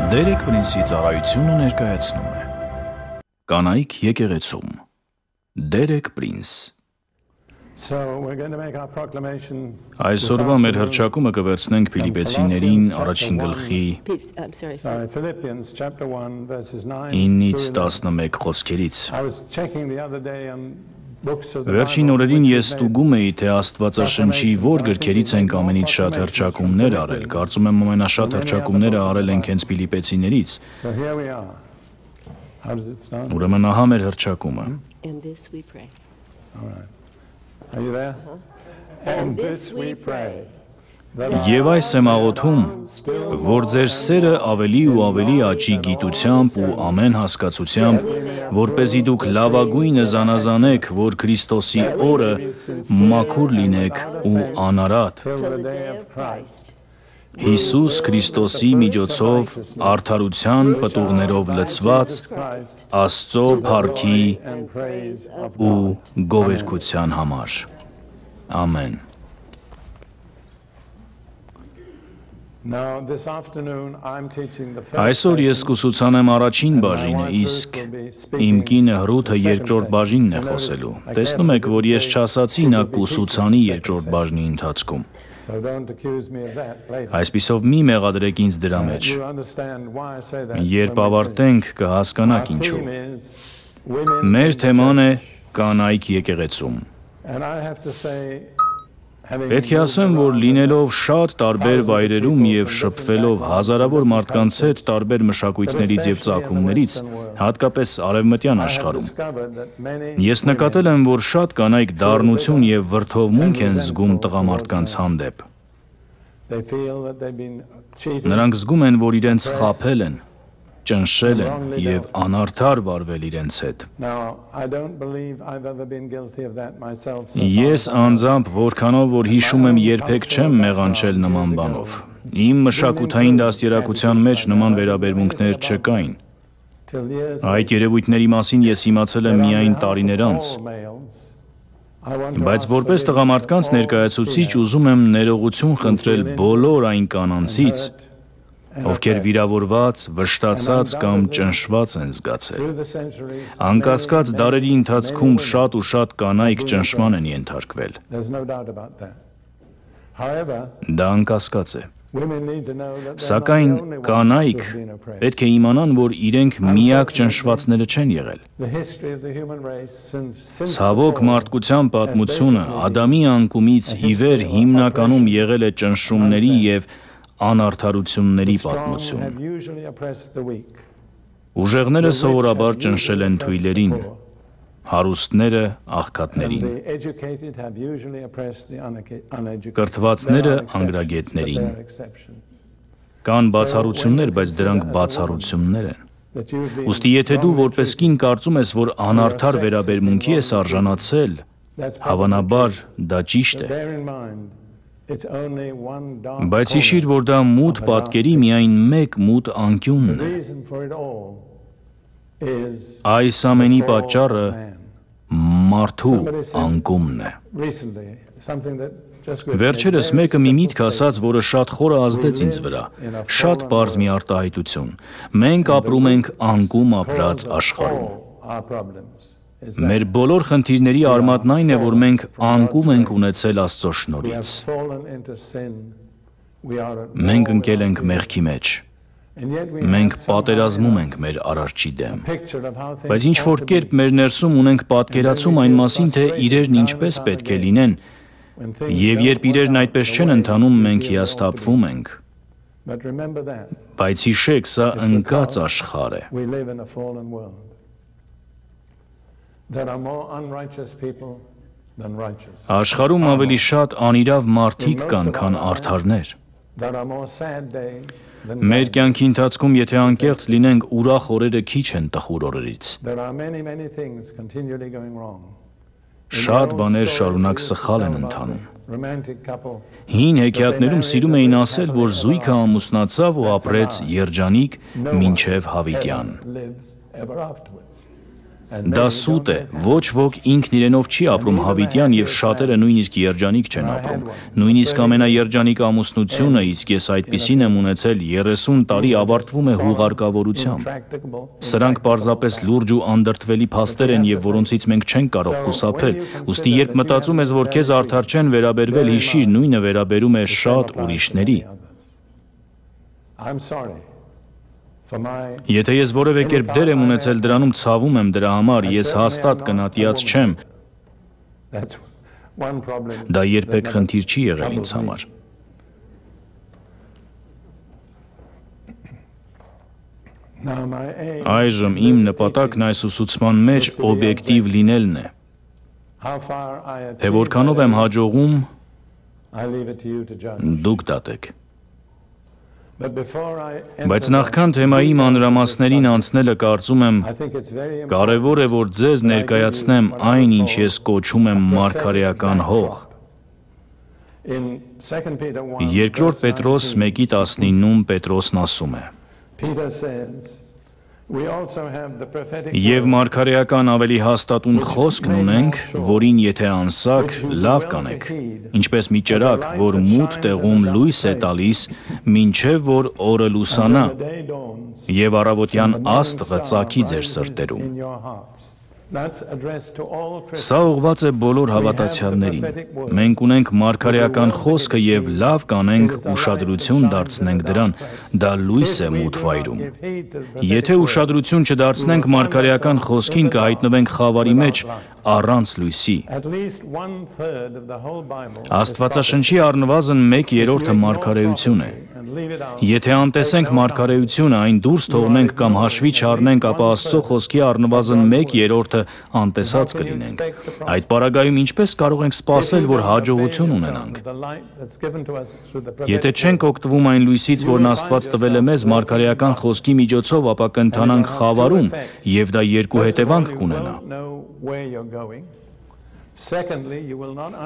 Դերեկ Պրինսի ծառայությունը ներկայացնում է Կանայք եկեղեցում Դերեկ Պրինս Այսօրվա մեր հռչակումը կվերցնենք Փիլիպպեցիներին առաջին գլխի 9-ից 11 խոսքերից Վերջին օրերին ես ստուգում էի, թե Աստվածաշնչի որ գրքերից ենք ամենից շատ հռչակումներ արել, կարծում եմ ամենաշատ հռչակումները արել ենք հենց Փիլիպպեցիներից, ուրեմն ահա մեր հռչակումը, Եվ այս եմ աղոթում, որ ձեր սերը ավելի ու ավելի աճի գիտությամբ ու ամեն հասկացությամբ, որպեսզի դուք լավագույնը զանազանեք, որ Քրիստոսի օրը մաքուր լինեք ու անարատ, Հիսուս Քրիստոսի միջոցով արդարության պտուղներով լցված, Աստծո փառքի ու գովերգության համար, ամեն. Այսօր ես կուսուցանեմ առաջին բաժինը, իսկ իմ կինը Հրութը երկրորդ բաժինն է խոսելու, տեսնում եք, որ ես չասացի նա կուսուցանի երկրորդ բաժնի ընթացքում, այսպիսով մի մեղադրեք ինձ դրա մեջ, երբ ավարտենք կհասկանաք ինչու, մեր թեման է կանայք եկեղեցում, Պետք է ասեմ, որ լինելով շատ տարբեր վայրերում և շփվելով հազարավոր մարդկանց հետ տարբեր մշակույթներից և ծագումներից, հատկապես արևմտյան աշխարհում, ես նկատել եմ, որ շատ կանայք դառնություն և վրդովմունք են զգում տղամարդկանց հանդեպ։ Նրանք զգում են, որ իրենց խաբել են, ճնշել են և անարդար վարվել իրենց հետ։ Ես անձամբ որքանով որ հիշում եմ երբեք չեմ մեղանչել նման բանով։ Իմ մշակութային դաստիարակության մեջ նման վերաբերմունքներ չկային։ Այդ երևույթների մասին ես իմացել եմ միայն տարիներ անց։ Բայց որպես տղամարդկանց ներկայացուցիչ ուզում եմ ներողություն խնդրել բոլոր այն կանանցից, ովքեր վիրավորված, վշտացած կամ ճնշված են զգացել։ Անկասկած դարերի ընթացքում շատ ու շատ կանայք ճնշման են ենթարկվել։ Դա անկասկած է։ Սակայն կանայք պետք է իմանան, որ իրենք միակ ճնշվածները չեն եղել։ Ցավոք մարդկության պատմությունը Ադամի անկումից ի վեր հիմնականում եղել է ճնշումների և անարդարությունների պատմություն։ Ուժեղները սովորաբար ճնշել են թույլերին, հարուստները աղքատներին, կրթվածները անգրագետներին։ Կան բացառություններ, բայց դրանք բացառություններ են։ Ուստի եթե դու որպես կին կարծում ես, որ անարդար վերաբերմունքի ես արժանացել, հավանաբար դա ճիշտ է։ Բայց հիշիր, որ դա մութ պատկերի միայն մեկ մութ անկյունն է։ Այս ամենի պատճառը մարդու անկումն է։ Վերջերս մեկը մի միտք ասաց, որը շատ խորը ազդեց ինձ վրա, շատ պարզ մի արտահայտություն։ Մենք ապրում ենք անկում ապրած աշխարհում։ Մեր բոլոր խնդիրների արմատն այն է, որ մենք անկում ենք ունեցել Աստծո շնորհից։ Մենք ընկել ենք մեղքի մեջ։ Մենք պատերազմում ենք մեր Արարչի դեմ։ Բայց ինչ-որ կերպ մեր ներսում ունենք պատկերացում այն մասին, թե իրերն ինչպես պետք է լինեն, և երբ իրերն այդպես չեն ընթանում, մենք հիասթափվում ենք։ Բայց հիշեք, սա ընկած աշխարհ է։ Աշխարհում ավելի շատ անիրավ մարդիկ կան, քան արդարներ։ Մեր կյանքի ընթացքում, եթե անկեղծ լինենք, ուրախ օրերը քիչ են տխուր օրերից։ Շատ բաներ շարունակ սխալ են ընթանում։ Հին հեքիաթներում սիրում էին ասել, որ զույգը ամուսնացավ ու ապրեց երջանիկ մինչև հավիտյան։ Դա սուտ է, ոչ ոք ինքն իրենով չի ապրում հավիտյան և շատերը նույնիսկ երջանիկ չեն ապրում։ Նույնիսկ ամենաերջանիկ ամուսնությունը, իսկ ես այդպիսին եմ ունեցել 30 տարի ավարտվում է հուղարկավորությամբ։ Սրանք պարզապես լուրջ ու անդրդվելի փաստեր են և որոնցից մենք չենք կարող խուսափել, ուստի երբ մտածում ես, որ քեզ արդար չեն վերաբերվել, հիշիր, նույնը վերաբերում է շատ ուրիշների։ Եթե ես որևէ կերպ դեր եմ ունեցել դրանում, ցավում եմ դրա համար, ես հաստատ կնատիած չեմ։ Դա երբեք խնդիր չի եղել ինձ համար։ Այժմ իմ նպատակն այս ուսուցման մեջ օբյեկտիվ լինելն է։ Թե որքանով եմ հաջողում, դուք դատեք։ Բայց նախքան թեմայի մանրամասներին անցնելը կարծում եմ կարևոր է, որ ձեզ ներկայացնեմ այն, ինչ ես կոչում եմ մարգարեական հող։ Երկրորդ Պետրոս 1:19-ում Պետրոսն ասում է. Եվ մարգարեական ավելի հաստատուն խոսքն ունենք, որին եթե անսակ, լավ կանեք, ինչպես մի ճրագ, որ մութ տեղում լույս է տալիս, մինչև որ օրը լուսանա, և առավոտյան աստղը ծագի ձեր սրտերում։ Սա ուղղված է բոլոր հավատացյալներին։ Մենք ունենք մարգարեական խոսքը և լավ կանենք, ուշադրություն դարձնենք դրան, դա լույս է մութ վայրում։ Եթե ուշադրություն չդարձնենք մարգարեական խոսքին, կհայտնվենք խավարի մեջ առանց լույսի։ Աստվածաշնչի առնվազն 1/3-ը մարգարեություն է։ Եթե անտեսենք մարգարեությունը, այն դուրս թողնենք կամ հաշվի չառնենք, ապա Աստծո խոսքի առնվազն 1/3-ը անտեսած կլինենք։ Այդ պարագայում ինչպես կարող ենք սպասել, որ հաջողություն ունենանք։ Եթե չենք օգտվում այն լույսից, որն Աստված տվել է մեզ մարգարեական խոսքի միջոցով, ապա կընթանանք խավարում, և դա երկու հետևանք կունենա։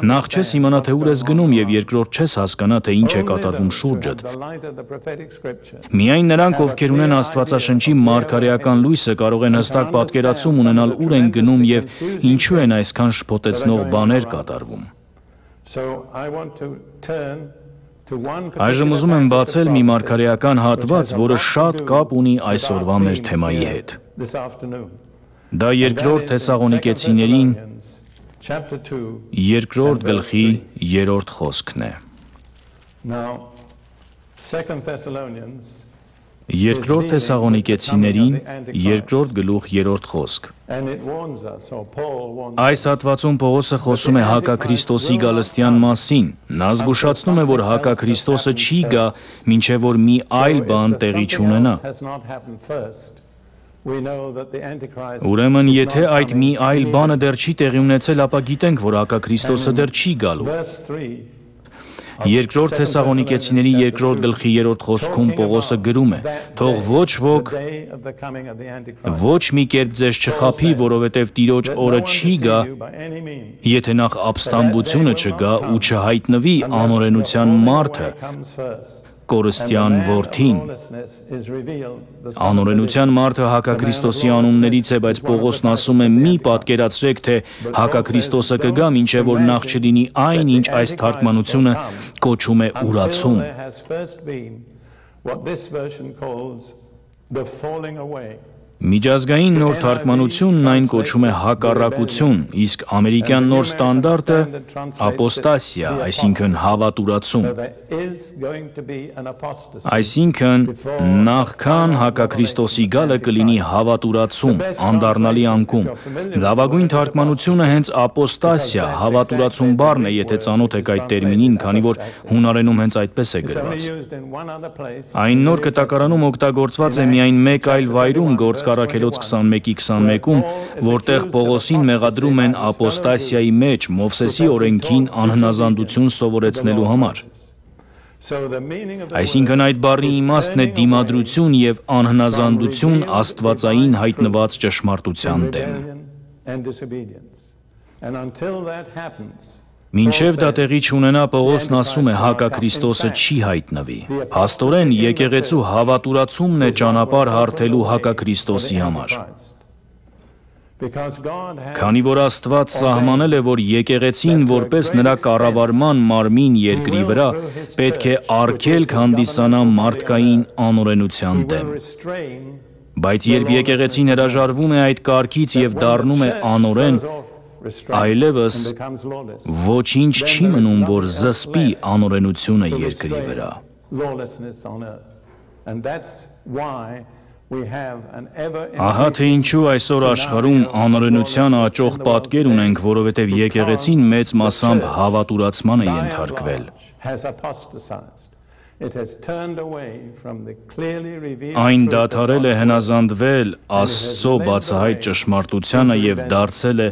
Նախ չես իմանա, թե ուր ես գնում, և երկրորդ չես հասկանա, թե ինչ է կատարվում շուրջդ։ Միայն նրանք, ովքեր ունեն Աստվածաշնչի մարգարեական լույսը, կարող են հստակ պատկերացում ունենալ ուր են գնում և ինչու են այսքան շփոթեցնող բաներ կատարվում։ Այժմ ուզում եմ բացել մի մարգարեական հատված, որը շատ կապ ունի այսօրվա մեր թեմայի հետ։ Դա երկրորդ Թեսաղոնիկեցիներին 2-րդ խոսքն է։ Երկրորդ Թեսաղոնիկեցիներին 2-րդ խոսք։ Այս հատվածում Պողոսը խոսում է հակաքրիստոսի գալստյան մասին։ Նա զգուշացնում է, որ հակաքրիստոսը չի գա, մինչև որ մի այլ բան տեղի չունենա։ Ուրեմն, եթե այդ մի այլ բանը դեռ չի տեղի ունեցել, ապա գիտենք, որ հակաքրիստոսը դեռ չի գալու։ Երկրորդ Թեսաղոնիկեցիների 2-րդ խոսքում Պողոսը գրում է. «Թող ոչ ոք ոչ մի կերպ ձեզ չխաբի, որովհետև Տիրոջ օրը չի գա, եթե նախ ապստամբությունը չգա ու չհայտնվի անօրենության մարդը, կորստյան որդին»։ Անօրենության մարդը հակաքրիստոսի անուններից է, բայց Պողոսն ասում է՝ մի պատկերացրեք, թե հակաքրիստոսը կգա, մինչև որ նախ չլինի այն, ինչ այս թարգմանությունը կոչում է ուրացում։ Միջազգային նոր թարգմանությունն այն կոչում է հակառակություն, իսկ ամերիկյան նոր ստանդարտը ապոստասիա, այսինքն հավատուրացում։ Այսինքն նախքան հակաքրիստոսի գալը կլինի հավատուրացում, անդառնալի անկում։ Լավագույն թարգմանությունը հենց ապոստասիա, հավատուրացում բառն է, եթե ծանոթ եք այդ տերմինին, քանի որ հունարենում հենց այդպես է գրված։ Այն նոր կտակարանում օգտագործված է միայն մեկ այլ վայրում, Գործք Առաքելոց 21:21-ում, որտեղ Պողոսին մեղադրում են ապոստասիայի մեջ, Մովսեսի օրենքին անհնազանդություն սովորեցնելու համար։ Այսինքն այդ բառի իմաստն է դիմադրություն և անհնազանդություն աստվածային հայտնված ճշմարտության դեմ։ Մինչև դա տեղի չունենա, Պողոսն ասում է, հակաքրիստոսը չի հայտնվի։ Փաստորեն, եկեղեցու հավատուրացումն է ճանապարհ հարթելու հակաքրիստոսի համար։ Քանի որ Աստված սահմանել է, որ եկեղեցին որպես նրա կառավարման մարմին երկրի վրա պետք է արգելք հանդիսանա մարդկային անօրենության դեմ։ Բայց երբ եկեղեցին հրաժարվում է այդ կարգից եւ դառնում է անօրեն, այլևս ոչինչ չի մնում, որ զսպի անօրենությունը երկրի վրա։ Ահա թե ինչու այսօր աշխարհում անօրենության աճող պատկեր ունենք, որովհետև եկեղեցին մեծ մասամբ հավատուրացման է ենթարկվել։ Այն դադարել է հնազանդվել Աստծո բացահայտ ճշմարտությանը եւ դարձել է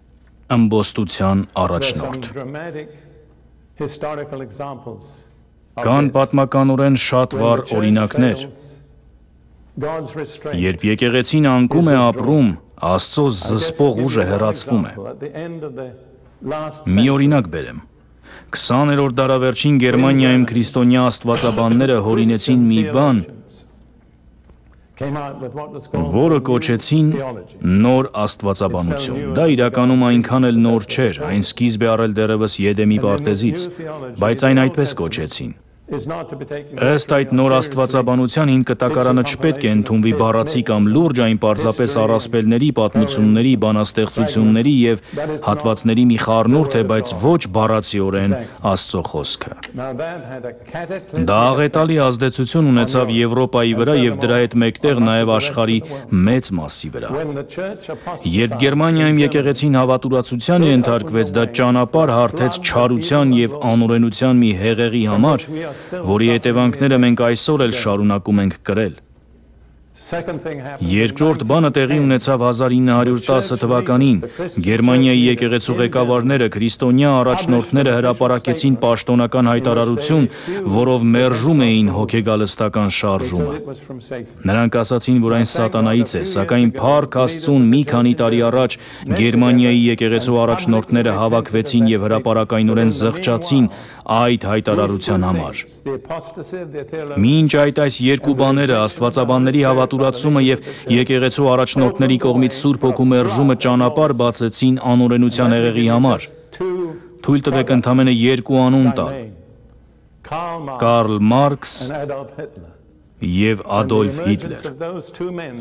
ըմբոստության առաջնորդ։ Կան պատմականորեն շատ վառ օրինակներ, երբ եկեղեցին անկում է ապրում, Աստծո զսպող ուժը հեռացվում է։ Մի օրինակ բերեմ։ 20-րդ դարավերջին Գերմանիայում քրիստոնյա աստվածաբանները հորինեցին մի բան, որը կոչեցին նոր աստվածաբանություն։ Դա իրականում այնքան էլ նոր չէր, այն սկիզբ է առել դեռևս Եդեմի պարտեզից, բայց այն այդպես կոչեցին։ Ըստ այդ նոր աստվածաբանության հին կտակարանը չպետք է ընդունվի բառացի կամ լուրջ, այն պարզապես առասպելների, պատմությունների, բանաստեղծությունների եւ հատվածների մի խառնուրդ է, բայց ոչ բառացիորեն Աստծո խոսքը։ Դա աղետալի ազդեցություն ունեցավ Եվրոպայի վրա եւ դրա հետ մեկտեղ նաեւ աշխարհի մեծ մասի վրա։ Երբ Գերմանիայում եկեղեցին հավատուրացության ենթարկվեց, դա ճանապարհ հարթեց չարության եւ անօրենության մի հեղեղի համար, որի հետևանքները մենք այսօր էլ շարունակում ենք կրել։ Երկրորդ բանը տեղի ունեցավ 1910 թվականին։ Գերմանիայի եկեղեցու ղեկավարները, քրիստոնյա առաջնորդները հրապարակեցին պաշտոնական հայտարարություն, որով մերժում էին հոգեգալստական շարժումը։ Նրանք ասացին, որ այն սատանայից է, սակայն փառք Աստծուն մի քանի տարի առաջ Գերմանիայի եկեղեցու առաջնորդները հավաքվեցին եւ հրապարակայնորեն զղջացին այդ հայտարարության համար։ Մինչ այս երկու բաները, աստվածաբանների հավատուրացումը եւ եկեղեցու առաջնորդների կողմից Սուրբ Հոգու մերժումը ճանապարհ բացեցին անօրենության հեղեղի համար։ Թույլ տվեք ընդամենը երկու անուն տալ՝ Կարլ Մարքս եւ Ադոլֆ Հիտլեր։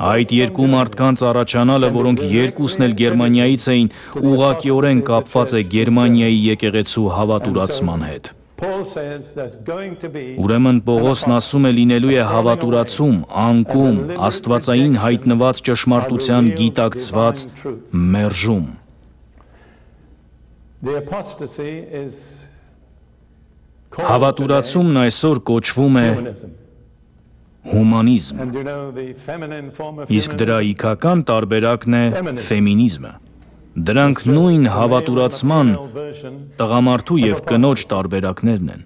Այդ երկու մարդկանց առաջանալը, որոնք երկուսն էլ Գերմանիայից էին, ուղղակիորեն կապված է Գերմանիայի եկեղեցու հավատուրացման հետ։ Ուրեմն Պողոսն ասում է լինելու է հավատուրացում, անկում, աստվածային հայտնված ճշմարտության գիտակցված մերժում։ Հավատուրացումն այսօր կոչվում է հումանիզմ, իսկ դրա իգական տարբերակն է ֆեմինիզմը։ Դրանք նույն հավատուրացման տղամարդու եւ կնոջ տարբերակներն են։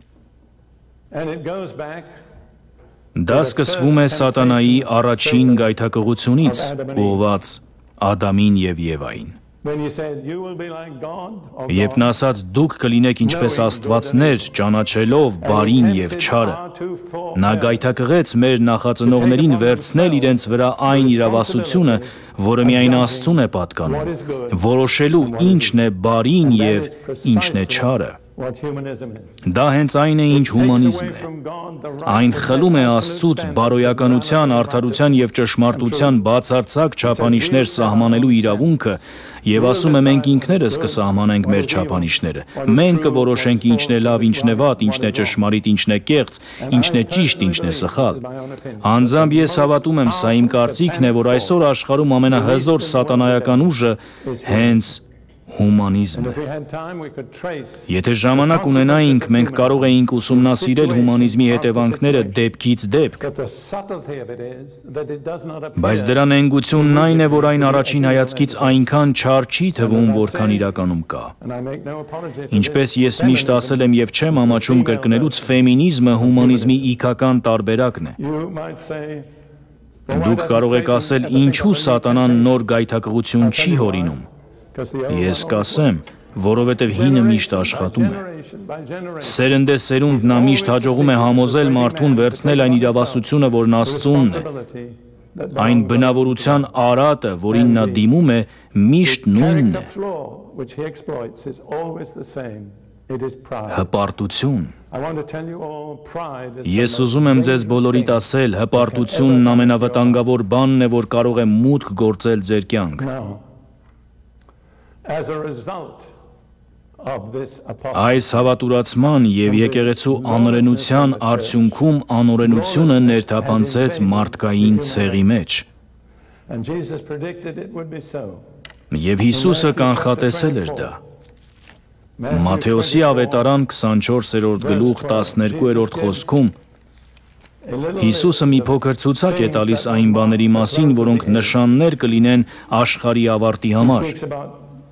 Դա սկսվում է սատանայի առաջին գայթակղությունից, ուղղված Ադամին եւ Եվային։ Երբ նա ասաց դուք կլինեք ինչպես աստվածներ, ճանաչելով բարին եւ չարը, նա գայթակղեց մեր նախածնողներին վերցնել իրենց վրա այն իրավասությունը, որը միայն Աստծուն է պատկանում, որոշելու ինչն է բարին եւ ինչն է չարը։ Դա հենց այն է, ինչ հումանիզմն է։ Այն խլում է Աստծուց բարոյականության, արդարության եւ ճշմարտության բացարձակ չափանիշներ սահմանելու իրավունքը եւ ասում է մենք ինքներս կսահմանենք մեր չափանիշները։ Մենք կորոշենք ինչն է լավ, ինչն է վատ, ինչն է ճշմարիտ, ինչն է կեղծ, ինչն է ճիշտ, ինչն է սխալ։ Անձամբ ես հավատում եմ, սա իմ կարծիքն է, որ այսօր աշխարհում ամենահզոր սատանայական ուժը հենց հումանիզմն է։ Եթե ժամանակ ունենայինք, մենք կարող էինք ուսումնասիրել հումանիզմի հետևանքները դեպքից դեպք, բայց դրա նենգությունն այն է, որ այն առաջին հայացքից այնքան չար չի թվում, որքան իրականում կա։ Ինչպես ես միշտ ասել եմ եւ չեմ ամաչում կրկնելուց, ֆեմինիզմը հումանիզմի իգական տարբերակն է։ Դուք կարող եք ասել, ինչու սատանան նոր գայթակղություն չի հորինում։ Ես կասեմ, որովհետև հինը միշտ աշխատում է։ Սերնդեսերունդ նա միշտ հաջողում է համոզել մարդուն վերցնել այն իրավասությունը, որն Աստծունն է։ Այն բնավորության արատը, որին նա դիմում է, միշտ նույնն է. հպարտություն։ Ես ուզում եմ ձեզ բոլորիդ ասել, հպարտությունն ամենավտանգավոր բանն է, որ կարող է մուտք գործել ձեր կյանք։ Այս հավատուրացման և եկեղեցու անօրենության արդյունքում անօրենությունը ներթափանցեց մարդկային ցեղի մեջ։ Եվ Հիսուսը կանխատեսել էր դա։ Մատթեոսի ավետարան 24-րդ գլուխ 12-րդ խոսքում Հիսուսը մի փոքր ցուցակ է տալիս այն բաների մասին, որոնք նշաններ կլինեն աշխարհի ավարտի համար։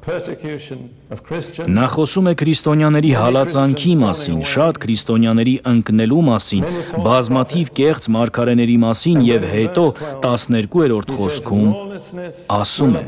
Նա խոսում է քրիստոնյաների հալածանքի մասին, շատ քրիստոնյաների ընկնելու մասին, բազմաթիվ կեղծ մարգարեների մասին և հետո 12-րդ խոսքում ասում է.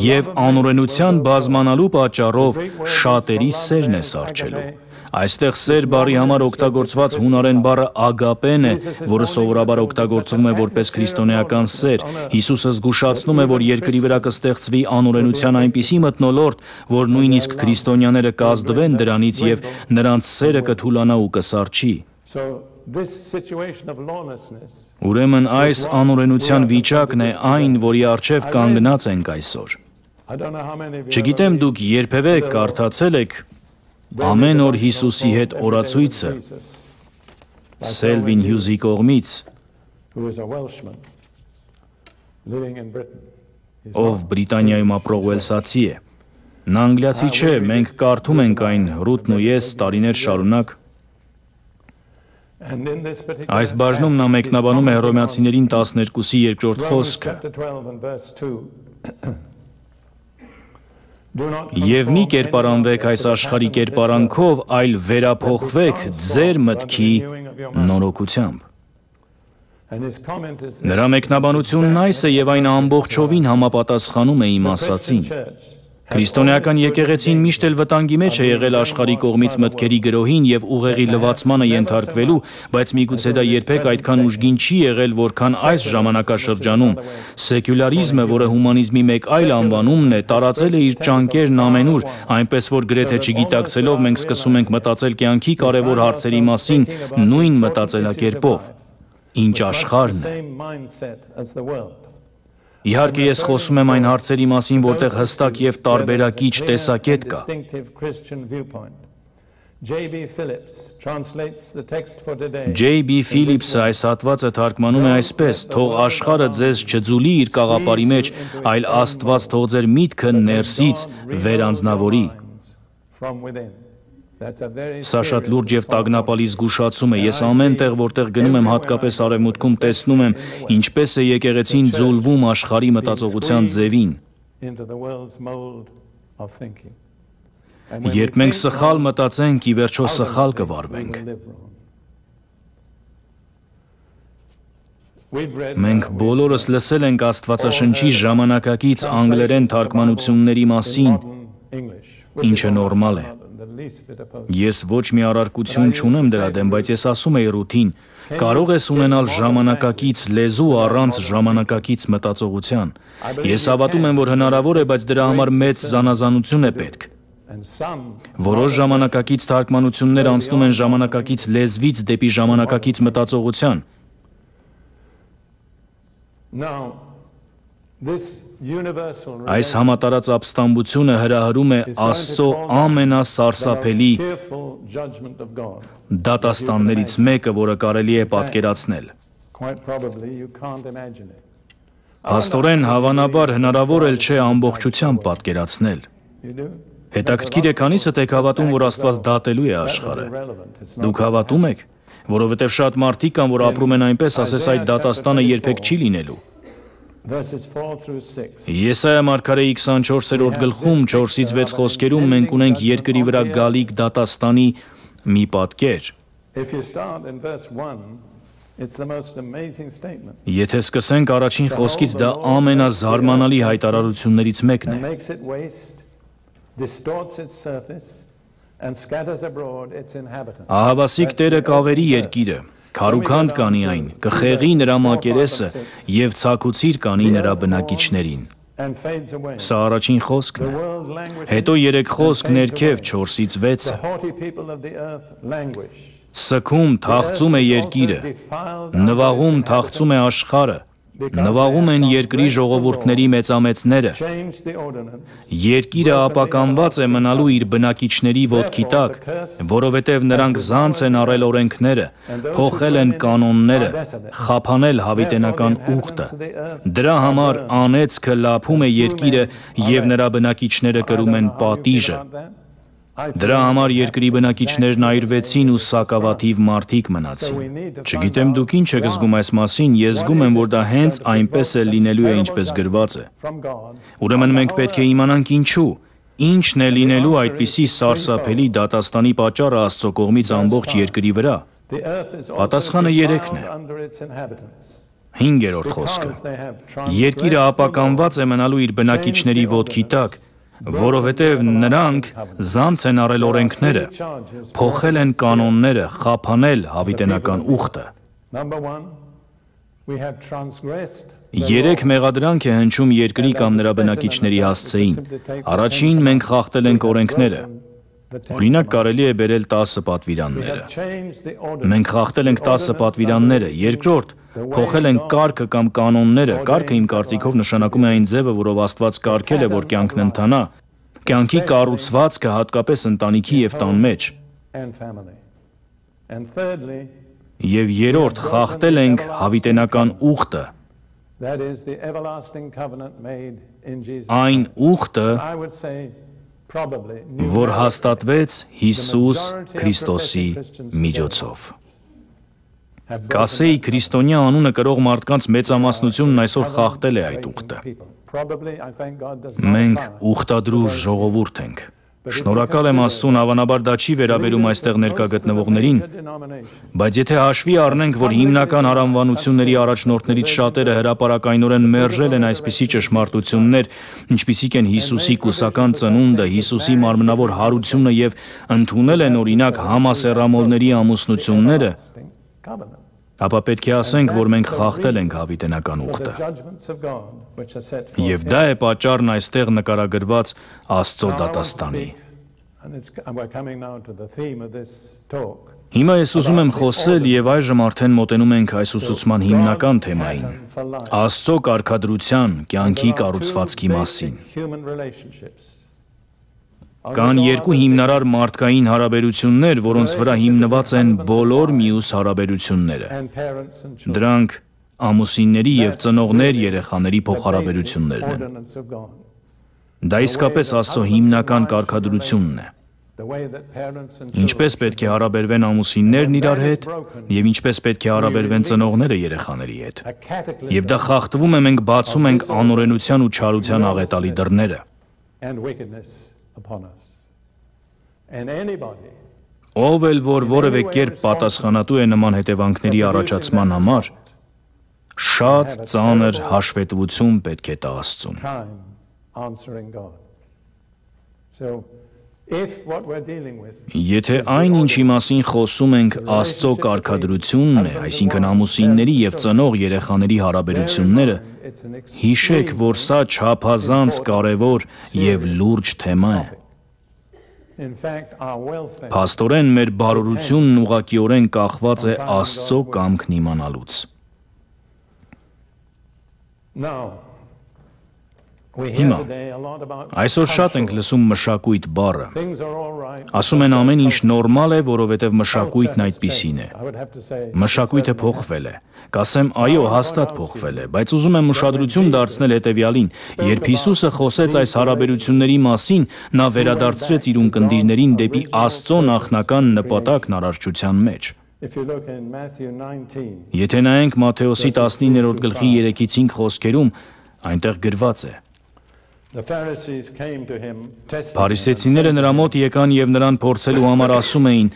Եվ անօրենության բազմանալու պատճառով շատերի սերն է սառչելու։ Այստեղ սեր բառի համար օգտագործված հունարեն բառը ագապեն է, որը սովորաբար օգտագործվում է որպես քրիստոնեական սեր։ Հիսուսը զգուշացնում է, որ երկրի վրա կստեղծվի անօրենության այնպիսի մթնոլորտ, որ նույնիսկ քրիստոնյաները կազդվեն դրանից և նրանց սերը կթուլանա ու կսառչի։ Ուրեմն այս անօրենության վիճակն է այն, որի առջև կանգնած ենք այսօր։ Չգիտեմ դուք երբևէ կարդացել եք Ամեն օր Հիսուսի հետ օրացույցը Սելվին Հյուզի կողմից, ով Բրիտանիայում ապրող ուելսացի է։ Նա անգլիացի չէ, մենք կարդում ենք այն Ռութն ու ես տարիներ շարունակ։ Այս բաժնում նա մեկնաբանում է Հռոմեացիներին 12-ի 2-րդ խոսքը։ Եվ մի կերպարանվեք այս աշխարհի կերպարանքով, այլ վերափոխվեք ձեր մտքի նորոգությամբ։ Նրա մեկնաբանությունն այս է և այն ամբողջովին համապատասխանում է իմ ասածին։ Քրիստոնեական եկեղեցին միշտ էլ վտանգի մեջ է եղել աշխարհի կողմից մտքերի գրոհին և ուղեղի լվացմանը ենթարկվելու, բայց միգուցե դա երբեք այդքան ուժգին չի եղել, որքան այս ժամանակաշրջանում։ Սեկյուլարիզմը, որը հումանիզմի մեկ այլ անվանումն է, տարածել է իր ճանկերն ամենուր, այնպես որ գրեթե չգիտակցելով մենք սկսում ենք մտածել կյանքի կարևոր հարցերի մասին նույն մտածելակերպով։ Ինչ աշխարհն է։ Իհարկե ես խոսում եմ այն հարցերի մասին, որտեղ հստակ և տարբերակիչ տեսակետ կա։ J.B. Phillipsը այս հատվածը թարգմանում է այսպես. «Թող աշխարհը ձեզ չձուլի իր կաղապարի մեջ, այլ Աստված թող ձեր միտքը ներսից վերանձնավորի»։ Սա շատ լուրջ և տագնապալի զգուշացում է։ Ես ամեն տեղ, որտեղ գնում եմ, հատկապես Արևմուտքում, տեսնում եմ, ինչպես է եկեղեցին ձուլվում աշխարհի մտածողության ձևին։ Երբ մենք սխալ մտածենք, ի վերջո սխալ կվարվենք։ Մենք բոլորս լսել ենք Աստվածաշնչի ժամանակակից անգլերեն թարգմանությունների մասին, ինչը նորմալ է։ Ես ոչ մի առարկություն չունեմ դրա դեմ, բայց ես ասում եի Ռութին, կարող ես ունենալ ժամանակակից լեզու առանց ժամանակակից մտածողության։ Ես հավատում եմ, որ հնարավոր է, բայց դրա համար մեծ զանազանություն է պետք։ Որոշ ժամանակակից թարգմանություններ անցնում են ժամանակակից լեզվից դեպի ժամանակակից մտածողության։ Այս համատարած ապստամբությունը հրահրում է Աստծո ամենասարսափելի դատաստաններից մեկը, որը կարելի է պատկերացնել։ Փաստորեն, հավանաբար հնարավոր էլ չէ ամբողջությամբ պատկերացնել։ Հետաքրքիր է, քանիսդ եք հավատում, որ Աստված դատելու է աշխարհը։ Դուք հավատում եք, որովհետև շատ մարդիկ կան, որ ապրում են այնպես, ասես այդ դատաստանը երբեք չի լինելու։ Եսայա մարգարեի 24-րդ գլխում 4-ից 6 խոսքերում մենք ունենք երկրի վրա գալիք դատաստանի մի պատկեր։ Եթե սկսենք առաջին խոսքից, դա ամենազարմանալի հայտարարություններից մեկն է։ Ահավասիկ Տերը կավերի երկիրը, Քարուքանդ կանի այն, կխեղի նրա մակերեսը և ցաքուցիր կանի նրա բնակիչներին։ Սա առաջին խոսքն է, հետո 3 խոսք ներքև 4-ից 6-ը։ Սգում թախծում է երկիրը, նվաղում թախծում է աշխարհը, նվաղում են երկրի ժողովուրդների մեծամեծները, երկիրը ապականված է մնալու իր բնակիչների ոտքի տակ, որովհետև նրանք զանց են առել օրենքները, փոխել են կանոնները, խափանել հավիտենական ուխտը, դրա համար անեծքը լափում է երկիրը և նրա բնակիչները կրում են պատիժը, դրա համար երկրի բնակիչներն այրվեցին ու սակավաթիվ մարդիկ մնացին։ Չգիտեմ դուք ինչ եք զգում այս մասին, ես զգում եմ, որ դա հենց այնպես է լինելու է, ինչպես գրված է։ Ուրեմն մենք պետք է իմանանք ինչու, ինչն է լինելու այդպիսի սարսափելի դատաստանի պատճառը Աստծո կողմից ամբողջ երկրի վրա։ Պատասխանը 3-ն է։ 5-րդ խոսքը։ Երկիրը ապականված է մնալու իր բնակիչների ոտքի տակ, որովհետև նրանք զանց են առել օրենքները, փոխել են կանոնները, խափանել հավիտենական ուխտը։ 3 մեղադրանք է հնչում երկրի կամ նրա բնակիչների հասցեին։ Առաջին մենք խախտել ենք օրենքները։ Օրինակ կարելի է բերել 10 պատվիրանները։ Մենք խախտել ենք 10 պատվիրանները։ Երկրորդ, փոխել ենք կարգը կամ կանոնները։ Կարգը իմ կարծիքով նշանակում է այն ձևը, որով Աստված կարգել է, որ կյանքն ընթանա, կյանքի կառուցվածքը հատկապես ընտանիքի և տան մեջ։ Եվ երրորդ, խախտել ենք հավիտենական ուխտը։ Այն ուխտը, որ հաստատվեց Հիսուս Քրիստոսի միջոցով։ Կասեի քրիստոնյա անունը կրող մարդկանց մեծամասնությունն այսօր խախտել է այդ ուխտը։ Մենք ուխտադրուժ ժողովուրդ ենք։ Շնորհակալ եմ Աստծուն, հավանաբար դա չի վերաբերում այստեղ ներկա գտնվողներին, բայց եթե հաշվի առնենք, որ հիմնական հարանվանությունների առաջնորդներից շատերը հրապարակայնորեն մերժել են այսպիսի ճշմարտություններ, ինչպիսիք են Հիսուսի կուսական ծնունդը, Հիսուսի մարմնավոր հարությունը և ընդունել են օրինակ համասեռամոլների ամուսնությունները, ապա պետք է ասենք, որ մենք խախտել ենք հավիտենական ուխտը։ Եվ դա է պատճառն այստեղ նկարագրված Աստծո դատաստանի։ Հիմա ես ուզում եմ խոսել և այժմ արդեն մոտենում ենք այս ուսուցման հիմնական թեմային՝ Աստծո կարգադրության, կյանքի կառուցվածքի մասին։ Կան 2 հիմնարար մարդկային հարաբերություններ, որոնց վրա հիմնված են բոլոր մյուս հարաբերությունները։ Դրանք ամուսինների և ծնողներ երեխաների փոխհարաբերություններն են։ Դա իսկապես Աստծո հիմնական կարգադրությունն է։ Ինչպես պետք է հարաբերվեն ամուսիններն իրար հետ և ինչպես պետք է հարաբերվեն ծնողները երեխաների հետ։ Եվ դա խախտվում է, մենք բացում ենք անօրենության ու չարության աղետալի դռները։ Ով էլ որ որևէ կերպ պատասխանատու է նման հետևանքների առաջացման համար, շատ ծանր հաշվետվություն պետք է տա Աստծուն։ Եթե այն, ինչի մասին խոսում ենք, Աստծո կարգադրությունն է, այսինքն ամուսինների և ծնող երեխաների հարաբերությունները, հիշեք, որ սա չափազանց կարևոր և լուրջ թեմա է։ Փաստորեն մեր բարօրությունն ուղղակիորեն կախված է Աստծո կամքն իմանալուց։ Հիմա, այսօր շատ ենք լսում մշակույթ բառը։ Ասում են ամեն ինչ նորմալ է, որովհետև մշակույթն այդպիսին է։ Մշակույթը փոխվել է։ Կասեմ, այո, հաստատ փոխվել է, բայց ուզում եմ ուշադրություն դարձնել հետևյալին. երբ Հիսուսը խոսեց այս հարաբերությունների մասին, նա վերադարձրեց իր ունկնդիրներին դեպի Աստծո նախնական նպատակն արարչության մեջ։ Եթե նայենք Մատթեոսի 19-րդ գլխի 3-5 խոսքերում, այնտեղ գրված է. Փարիսեցիները նրա մոտ եկան և նրան փորձելու համար ասում էին.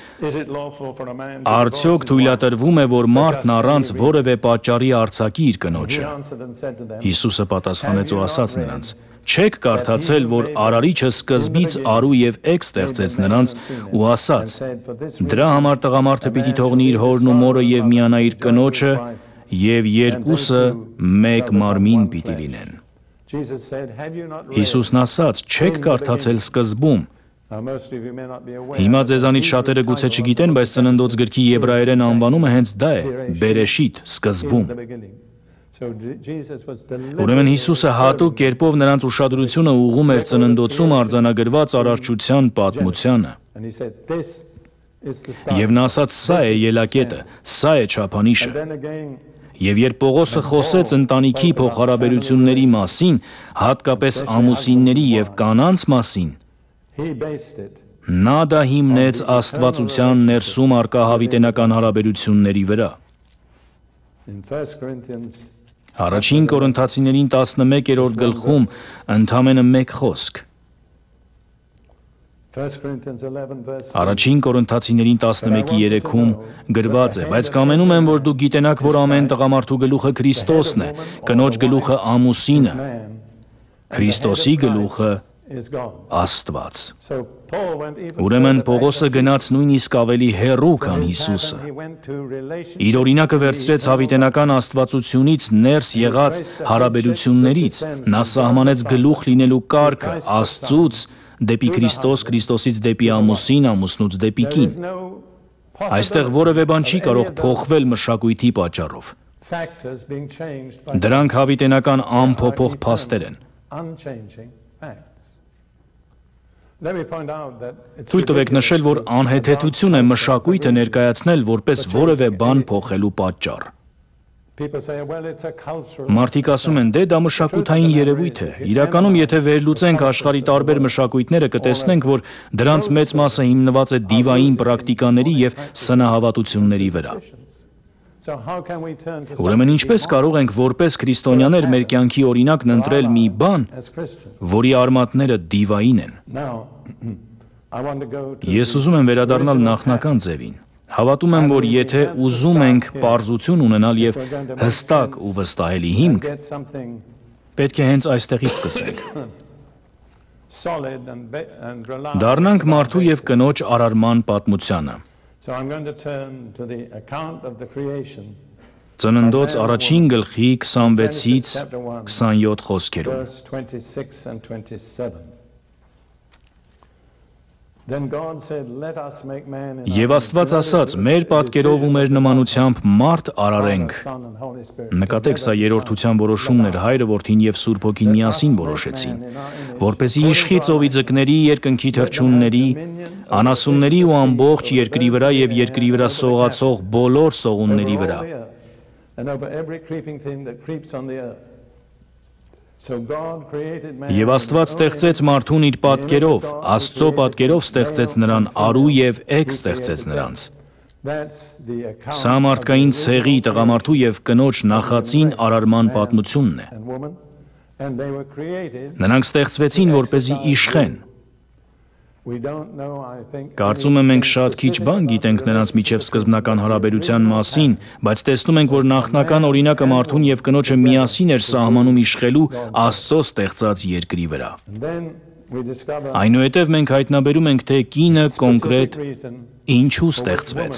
արդյոք թույլատրվում է, որ մարդն առանց որևէ պատճառի արձակի իր կնոջը։ Հիսուսը պատասխանեց ու ասաց նրանց. չեք կարդացել, որ Արարիչը սկզբից արու և էգ ստեղծեց նրանց ու ասաց. դրա համար տղամարդը պիտի թողնի իր հորն ու մորը և միանա իր կնոջը, և երկուսը մեկ մարմին պիտի լինեն։ Հիսուսն ասաց. չեք կարդացել սկզբում։ Հիմա ձեզանից շատերը գուցե չգիտեն, բայց Ծննդոց գրքի եբրայերեն անվանումը հենց դա է՝ Բերեշիթ, սկզբում։ Ուրեմն Հիսուսը հատուկ կերպով նրանց ուշադրությունը ուղղում էր ծննդոցում արձանագրված արարչության պատմությանը։ Եվ նա ասաց. սա է ելակետը, սա է չափանիշը։ Եվ երբ Պողոսը խոսեց ընտանիքի փոխհարաբերությունների մասին, հատկապես ամուսինների և կանանց մասին, նա դա հիմնեց աստվածության ներսում առկա հավիտենական հարաբերությունների վրա։ Առաջին Կորինթացիներին 11-րդ գլխում ընդամենը մեկ խոսք։ Առաջին Կորինթացիներին 11:3-ում գրված է. բայց կամենում եմ, որ դուք գիտենաք, որ ամեն տղամարդու գլուխը Քրիստոսն է, կնոջ գլուխը ամուսինը, Քրիստոսի գլուխը Աստված։ Ուրեմն Պողոսը գնաց նույնիսկ ավելի հեռու, քան Հիսուսը։ Իր օրինակը վերցրեց հավիտենական աստվածությունից ներս եղած հարաբերություններից, նա սահմանեց գլուխ լինելու կարգը Աստծուց դեպի Քրիստոս, Քրիստոսից դեպի ամուսին, ամուսնուց դեպի կին։ Այստեղ որևէ բան չի կարող փոխվել մշակույթի պատճառով։ Դրանք հավիտենական անփոփոխ փաստեր են։ Թույլ տվեք նշել, որ անհեթեթություն է մշակույթը ներկայացնել որպես որևէ բան փոխելու պատճառ։ Մարդիկ ասում են, դե դա մշակութային երևույթ է։ Իրականում, եթե վերլուծենք աշխարհի տարբեր մշակույթները, կտեսնենք, որ դրանց մեծ մասը հիմնված է դիվային պրակտիկաների և սնահավատությունների վրա։ Ուրեմն ինչպես կարող ենք որպես քրիստոնյաներ մեր կյանքի օրինակն ընտրել մի բան, որի արմատները դիվային են։ Ես ուզում եմ վերադառնալ նախնական ձևին։ Հավատում եմ, որ եթե ուզում ենք պարզություն ունենալ և հստակ ու վստահելի հիմք, պետք է հենց այստեղից սկսենք։ Դառնանք մարդու և կնոջ արարման պատմությանը։ Ծննդոց առաջին գլխի 26-ից 27 խոսքերում։ Եվ Աստված ասաց. մեր պատկերով ու մեր նմանությամբ մարդ արարենք։ Նկատեք, սա երրորդության որոշումն էր, Հայրը, Որդին և Սուրբ Հոգին միասին որոշեցին, որպեսզի իշխի ծովի ձկների, երկնքի թռչունների, անասունների ու ամբողջ երկրի վրա և երկրի վրա սողացող բոլոր սողունների վրա։ Եվ Աստված ստեղծեց մարդուն իր պատկերով, Աստծո պատկերով ստեղծեց նրան, արու և էգ ստեղծեց նրանց։ Սա մարդկային ցեղի, տղամարդու և կնոջ նախածին արարման պատմությունն է։ Նրանք ստեղծվեցին, որպեսզի իշխեն։ Կարծում եմ մենք շատ քիչ բան գիտենք նրանց միջև սկզբնական հարաբերության մասին, բայց տեսնում ենք, որ նախնական օրինակը մարդուն և կնոջը միասին էր սահմանում իշխելու Աստծո ստեղծած երկրի վրա։ Այնուհետև մենք հայտնաբերում ենք, թե կինը կոնկրետ ինչու ստեղծվեց։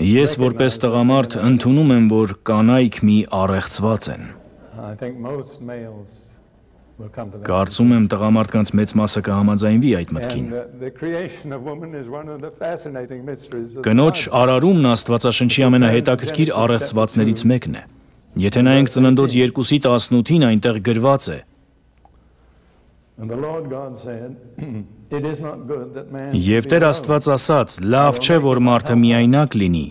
Ես որպես տղամարդ ընդունում եմ, որ կանայք մի առեղծված են։ Կարծում եմ տղամարդկանց մեծ մասը կհամաձայնվի այդ մտքին։ Կնոջ արարումն Աստվածաշնչի ամենահետաքրքիր առեղծվածներից մեկն է։ Եթե նայենք Ծննդոց 2:18-ին, այնտեղ գրված է. Եվ Տեր Աստված ասաց. լավ չէ, որ մարդը միայնակ լինի,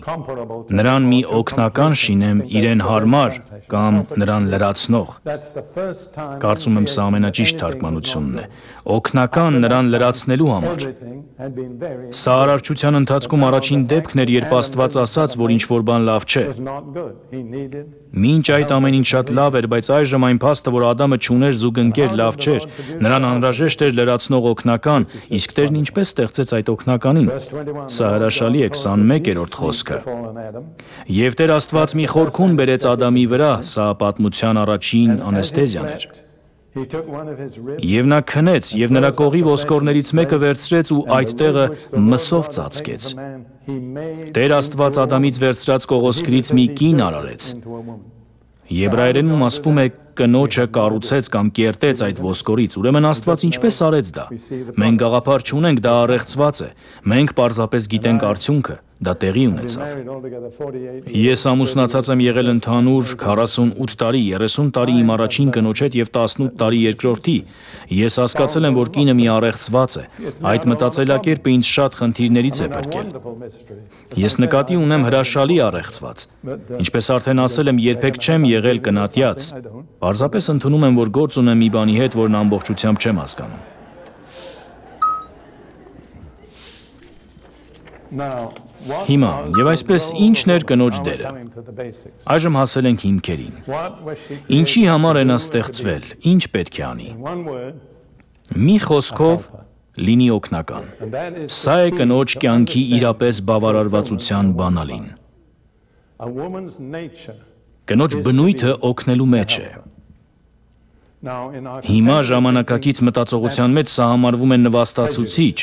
նրան մի օգնական շինեմ իրեն հարմար կամ նրան լրացնող։ Կարծում եմ սա ամենաճիշտ թարգմանությունն է։ Օգնական նրան լրացնելու համար։ Սա արարչության ընթացքում առաջին դեպքն էր, երբ Աստված ասաց, որ ինչ-որ բան լավ չէ։ Մինչ այդ ամեն ինչ շատ լավ էր, բայց այժմ այն փաստը, որ Ադամը չուներ զուգընկեր, լավ չէր, նրան անհրաժեշտ էր լրացնող օգնական, իսկ Տերն ինչպես ստեղծեց այդ օգնականին։ Սա հրաշալի է 21-րդ խոսքը։ Եվ Տեր Աստված մի խորքուն բերեց Ադամի վրա, սա պատմության առաջին անեստեզիան էր։ Եվ նա քնեց, եւ նրա կողի ոսկորներից մեկը վերցրեց ու այդ տեղը մսով ծածկեց։ Տեր Աստված Ադամից վերցրած կողոսկրից մի կին արարեց։ Եբրայերենում ասվում է կնոջը կառուցեց կամ կերտեց այդ ոսկորից, ուրեմն Աստված ինչպես արեց դա։ Մենք գաղափար չունենք, դա առեղծված է։ Մենք պարզապես գիտենք արդյունքը, դա տեղի ունեցավ։ Ես ամուսնացած եմ եղել ընդհանուր 48 տարի, 30 տարի իմ առաջին կնոջ հետ եւ 18 տարի երկրորդի։ Ես հասկացել եմ, որ կինը մի առեղծված է։ Այդ մտածելակերպը ինձ շատ խնդիրներից է փրկել։ Ես նկատի ունեմ հրաշալի առեղծված։ Ինչպես արդեն ասել եմ, երբեք չեմ եղել կնատյաց։ Պարզապես ընդունում եմ, որ գործ ունեմ մի բանի հետ, որն ամբողջությամբ չեմ հասկանում։ Հիմա, եւ այսպես ինչն էր կնոջ դերը։ Այժմ հասել ենք հիմքերին։ Ինչի համար է նա ստեղծվել, ինչ պետք է անի։ Մի խոսքով լինի օգնական։ Սա է կնոջ կյանքի իրապես բավարարվածության բանալին։ Կնոջ բնույթը օգնելու մեջ է։ Հիմա ժամանակակից մտածողության մեջ սա համարվում է նվաստացուցիչ։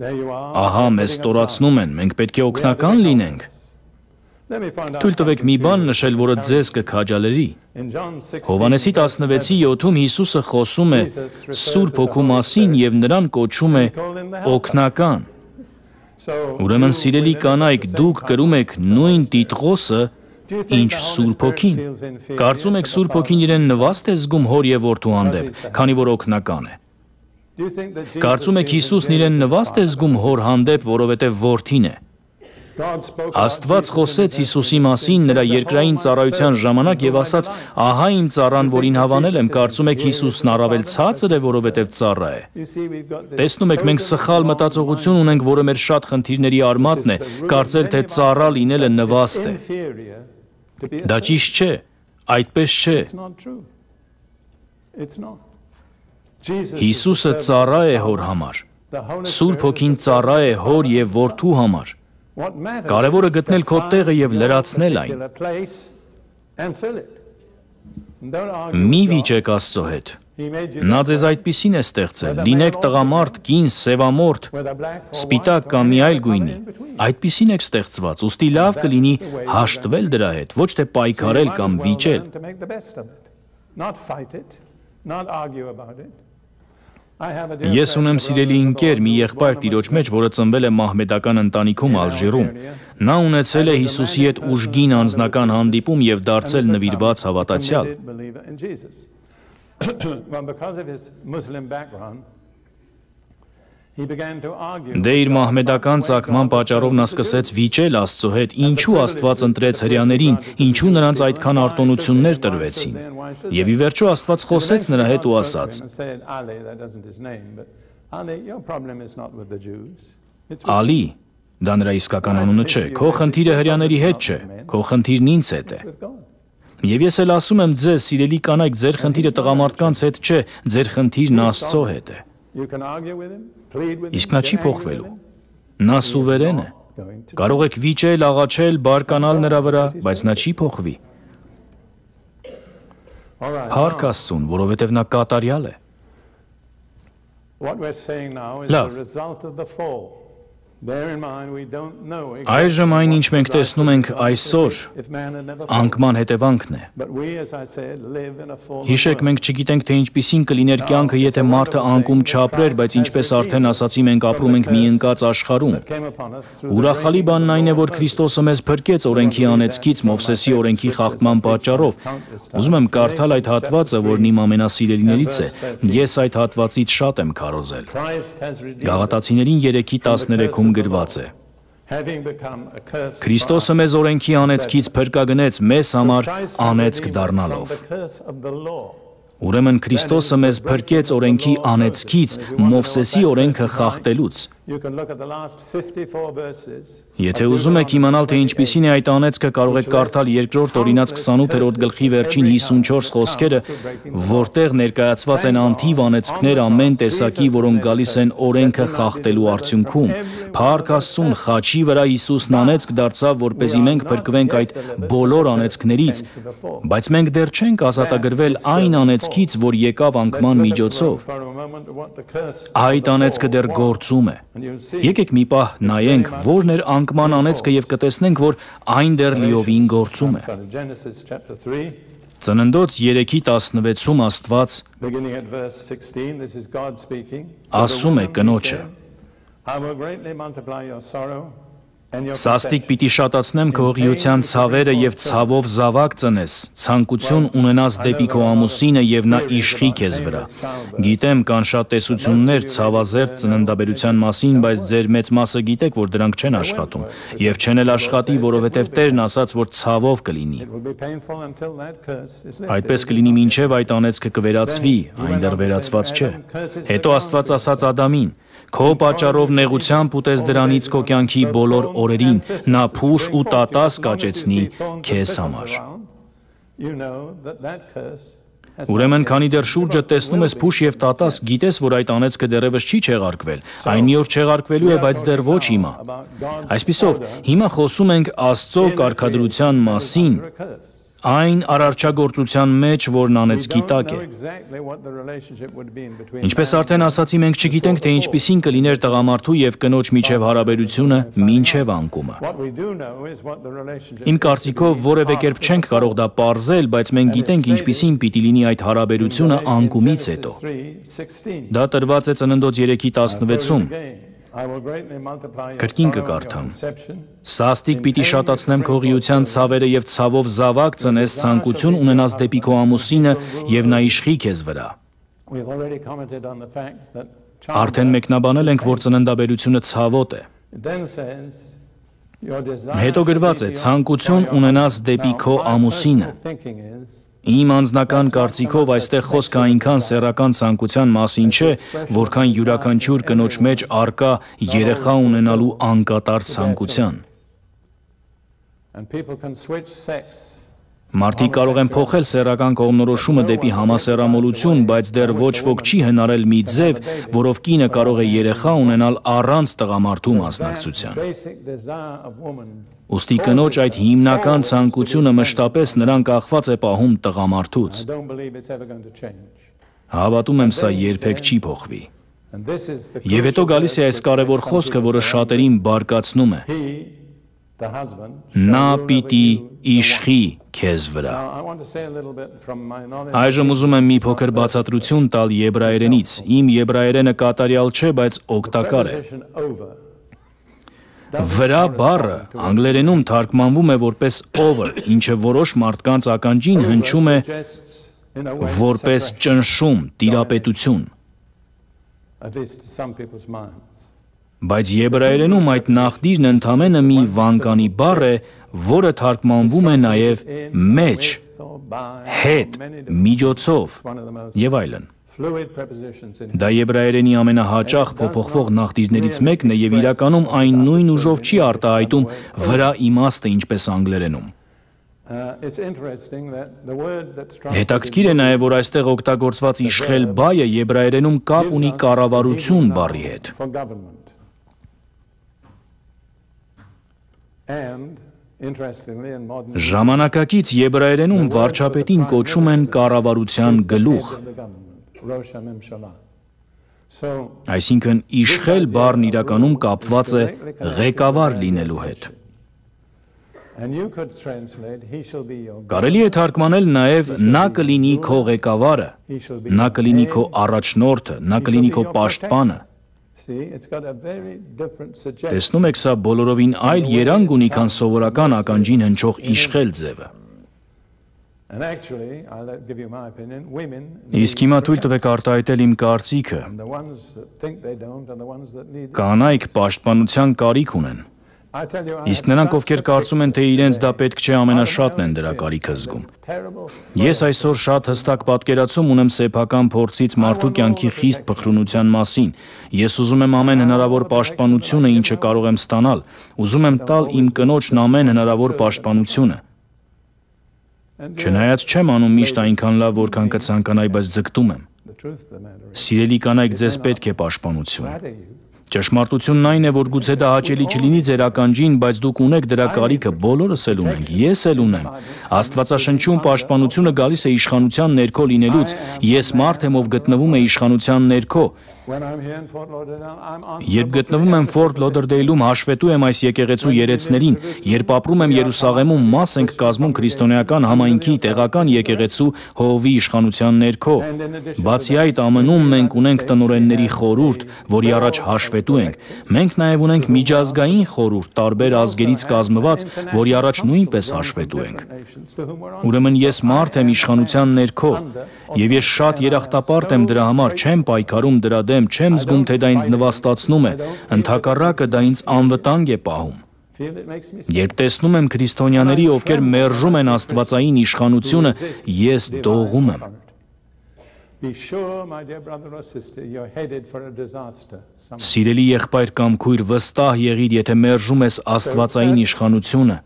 Ահա մեզ ստորացնում են, մենք պետք է օգնական լինենք։ Թույլ տվեք մի բան նշել, որը ձեզ կքաջալերի։ Հովհաննեսի 16:7-ում Հիսուսը խոսում է Սուրբ Հոգու մասին եւ նրան կոչում է օգնական։ Ուրեմն սիրելի կանայք, դուք կրում եք նույն տիտղոսը, ինչ Սուրբ Հոգին։ Կարծում եք Սուրբ Հոգին իրեն նվաստ է զգում հոր եւ որդու հանդեպ, քանի որ օգնական է։ Կարծում եք Հիսուսն իրեն նվաստ է զգում հոր հանդեպ, որովհետև որդին է։ Աստված խոսեց Հիսուսի մասին նրա երկրային ծառայության ժամանակ եւ ասաց. «Ահա իմ ծառան, որին հավանել եմ», կարծում եք Հիսուսն առավել ցածր է, որովհետև ծառա է։ Տեսնում եք, մենք սխալ մտածողություն ունենք, որը մեր շատ խնդիրների արմատն է, կարծել թե ծառա լինելը նվաստ է։ Դա ճիշտ չէ, այդպես չէ։ Հիսուսը ծառա է հոր համար։ Սուրբ Հոգին ծառա է հոր եւ որդու համար։ Կարևորը գտնել քո տեղը եւ լրացնել այն։ Մի վիճեք Աստծո հետ։ Նա ձեզ այդպիսին է ստեղծել։ Լինեք տղամարդ, կին, սևամորթ, սպիտակ կամ մի այլ գույնի։ Այդպիսին եք ստեղծված, ուստի լավ կլինի հաշտվել դրա հետ, ոչ թե պայքարել կամ վիճել։ Ես ունեմ սիրելի ընկեր, մի եղբայր տիրոջ մեջ, որը ծնվել է մահմեդական ընտանիքում Ալժիրում։ Նա ունեցել է Հիսուսի հետ ուժգին անձնական հանդիպում եւ դարձել նվիրված հավատացյալ։ Դե իր մահմեդական ծագման պատճառով նա սկսեց վիճել Աստծո հետ, ինչու Աստված ընտրեց հրեաներին, ինչու նրանց այդքան արտոնություններ տրվեցին։ Եվ ի վերջո Աստված խոսեց նրա հետ ու ասաց. Ալի, դա նրա իսկական անունը չէ, քո խնդիրը հրեաների հետ չէ, քո խնդիրն ինձ հետ է։ Եվ ես էլ ասում եմ ձեզ, սիրելի կանայք, ձեր խնդիրը տղամարդկանց հետ չէ, ձեր խնդիրն Աստծո հետ է։ Իսկ նա չի փոխվելու։ Նա սուվերեն է։ Կարող եք վիճել, աղաչել, բարկանալ նրա վրա, բայց նա չի փոխվի։ Փառք Աստծուն, որովհետև նա կատարյալ է։ Լավ։ Այժմ այն, ինչ մենք տեսնում ենք այսօր, անկման հետևանքն է։ Հիշեք, մենք չգիտենք, թե ինչպիսին կլիներ կյանքը, եթե մարդը անկում չապրեր, բայց ինչպես արդեն ասացի, մենք ապրում ենք մի ընկած աշխարհում։ Ուրախալի բանն այն է, որ Քրիստոսը մեզ փրկեց օրենքի անեծքից, Մովսեսի օրենքի խախտման պատճառով։ Ուզում եմ կարդալ այդ հատվածը, որն իմ ամենասիրելիներից է։ Ես այդ հատվածից շատ եմ քարոզել։ Գաղատացիներին 3:13-ում գրված է. Քրիստոսը մեզ օրենքի անեծքից փրկագնեց մեզ համար անեծք դառնալով։ Ուրեմն Քրիստոսը մեզ փրկեց օրենքի անեծքից, Մովսեսի օրենքը խախտելուց։ Եթե ուզում եք իմանալ, թե ինչպիսին է այդ անեծքը, կարող եք կարդալ 2-րդ Օրինաց 28-րդ գլխի վերջին 54 խոսքերը, որտեղ ներկայացված են անթիվ անեծքներ ամեն տեսակի, որոնք գալիս են օրենքը խախտելու արդյունքում։ Փառք Աստծուն, խաչի վրա Հիսուսն անեծք դարձավ, որպեսզի մենք փրկվենք այդ բոլոր անեծքներից, բայց մենք դեռ չենք ազատագրվել այն անեծքից, որ եկավ անկման միջոցով։ Այդ անեծքը դեռ գործում է։ Եկեք մի պահ նայենք, որն էր անկման անեծքը եւ կտեսնենք, որ այն դեռ լիովին գործում է։ Ծննդոց 3:16-ում Աստված ասում է կնոջը. Սաստիկ պիտի շատացնեմ քո հղիության ցավերը եւ ցավով զավակ ծնես, ցանկություն ունենաս դեպի քո ամուսինը եւ նա իշխի քեզ վրա։ Գիտեմ, կան շատ տեսություններ ցավազերծ ծննդաբերության մասին, բայց ձեր մեծ մասը գիտեք, որ դրանք չեն աշխատում եւ չեն էլ աշխատի, որովհետեւ Տերն ասաց, որ ցավով կլինի։ Այդպես կլինի մինչեւ այդ անեծքը կվերացվի, այն դեռ վերացված չէ։ Հետո Աստված ասաց Ադամին. Քո պատճառով նեղությամբ ուտես դրանից քո կյանքի բոլոր օրերին, նա փուշ ու տատաս կաճեցնի քեզ համար։ Ուրեմն, քանի դեռ շուրջը տեսնում ես փուշ եւ տատաս, գիտես, որ այդ անեծքը դեռևս չի չեղարկվել, այն մի օր չեղարկվելու է, բայց դեռ ոչ հիմա։ Այսպիսով, հիմա խոսում ենք Աստծո կարգադրության մասին, այն արարչագործության մեջ, որն անեծքի տակ է։ Ինչպես արդեն ասացի, մենք չգիտենք, թե ինչպիսին կլիներ տղամարդու եւ կնոջ միջև հարաբերությունը մինչև անկումը։ Իմ կարծիքով որևէ կերպ չենք կարող դա պարզել, բայց մենք գիտենք ինչպիսին պիտի լինի այդ հարաբերությունը անկումից հետո։ Դա տրված է Ծննդոց 3:16-ում։ Կրկին կկարդամ. Սաստիկ պիտի շատացնեմ քո հղիության ցավերը եւ ցավով զավակ ծնես, ցանկություն ունենաս դեպի քո ամուսինը եւ նա իշխի քեզ վրա։ Արդեն մեկնաբանել ենք, որ ծննդաբերությունը ցավոտ է։ Հետո գրված է. ցանկություն ունենաս դեպի քո ամուսինը։ Իմ անձնական կարծիքով այստեղ խոսքը այնքան սեռական ցանկության մասին չէ, որքան յուրաքանչյուր կնոջ մեջ առկա երեխա ունենալու անկատար ցանկության։ Մարդիկ կարող են փոխել սեռական կողմնորոշումը դեպի համասեռամոլություն, բայց դեռ ոչ ոք չի հնարել մի ձև, որով կինը կարող է երեխա ունենալ առանց տղամարդու մասնակցության։ Ուստի կնոջ այդ հիմնական ցանկությունը մշտապես նրան կախված է պահում տղամարդուց։ Հավատում եմ, սա երբեք չի փոխվի։ Եվ հետո գալիս է այս կարևոր խոսքը, որը շատերին բարկացնում է. Նա պիտի իշխի քեզ վրա։ Այժմ ուզում եմ մի փոքր բացատրություն տալ եբրայերենից։ Իմ եբրայերենը կատարյալ չէ, բայց օգտակար է։ Վրա բառը անգլերենում թարգմանվում է որպես over, ինչը որոշ մարդկանց ականջին հնչում է որպես ճնշում, տիրապետություն։ Բայց եբրայերենում այդ նախդիրն ընդամենը մի վանկանի բառ է, որը թարգմանվում է նաև մեջ, հետ, միջոցով եւ այլն։ Դա եբրայերենի ամենահաճախ փոփոխվող նախդիրներից մեկն է եւ իրականում այն նույն ուժով չի արտահայտում վրա իմաստը ինչպես անգլերենում։ Հետաքրքիր է նաև, որ այստեղ օգտագործված իշխել բայը եբրայերենում կապ ունի կառավարություն բառի հետ։ Ժամանակակից եբրայերենում վարչապետին կոչում են կառավարության գլուխ։ Այսինքն իշխել բառն իրականում կապված է ղեկավար լինելու հետ։ Կարելի է թարգմանել նաև նա կլինի քո ղեկավարը, նա կլինի քո առաջնորդը, նա կլինի քո պաշտպանը։ Տեսնում եք, սա բոլորովին այլ երանգ ունի, քան սովորական ականջին հնչող իշխել ձևը։ Իսկ հիմա թույլ տվեք արտահայտել իմ կարծիքը։ Կանայք պաշտպանության կարիք ունեն։ Իսկ նրանք, ովքեր կարծում են, թե իրենց դա պետք չէ, ամենաշատն են դրա կարիքը զգում։ Ես այսօր շատ հստակ պատկերացում ունեմ սեփական փորձից մարդու կյանքի խիստ փխրունության մասին։ Ես ուզում եմ ամեն հնարավոր պաշտպանությունը, ինչը կարող եմ ստանալ, ուզում եմ տալ իմ կնոջն ամեն հնարավոր պաշտպանությունը։ Չնայած չեմ անում միշտ այնքան լավ, որքան կցանկանայի, բայց ձգտում եմ։ Սիրելի կանայք, ձեզ պետք է պաշտպանություն։ Ճշմարտությունն այն է, որ գուցե դա հաճելի չլինի ձեր ականջին, բայց դուք ունեք դրա կարիքը, բոլորս էլ ունենք, ես էլ ունեմ։ Աստվածաշնչում պաշտպանությունը գալիս է իշխանության ներքո լինելուց։ Ես մարդ եմ, ով գտնվում է իշխանության ներքո։ Երբ գտնվում եմ Ֆորթ Լոդերդեյլում, հաշվետու եմ այս եկեղեցու երեցներին, երբ ապրում եմ Երուսաղեմում, մաս ենք կազմում քրիստոնեական համայնքի տեղական եկեղեցու հովվի իշխանության ներքո։ Բացի այդ, ԱՄՆ-ում մենք ունենք տնօրենների խորհուրդ, որի առաջ հաշվետու ենք։ Մենք նաև ունենք միջազգային խորհուրդ, տարբեր ազգերից կազմված, որի առաջ նույնպես հաշվետու ենք։ Ուրեմն ես մարդ եմ իշխանության ներքո, եւ ես շատ երախտապարտ եմ դրա համար, չեմ պայքարում դրա դեմ, չեմ զգում, թե դա ինձ նվաստացնում է, ընդհակառակը դա ինձ անվտանգ է պահում։ Երբ տեսնում եմ քրիստոնյաների, ովքեր մերժում են աստվածային իշխանությունը, ես դողում եմ։ Սիրելի եղբայր կամ քույր, վստահ եղիր, եթե մերժում ես աստվածային իշխանությունը,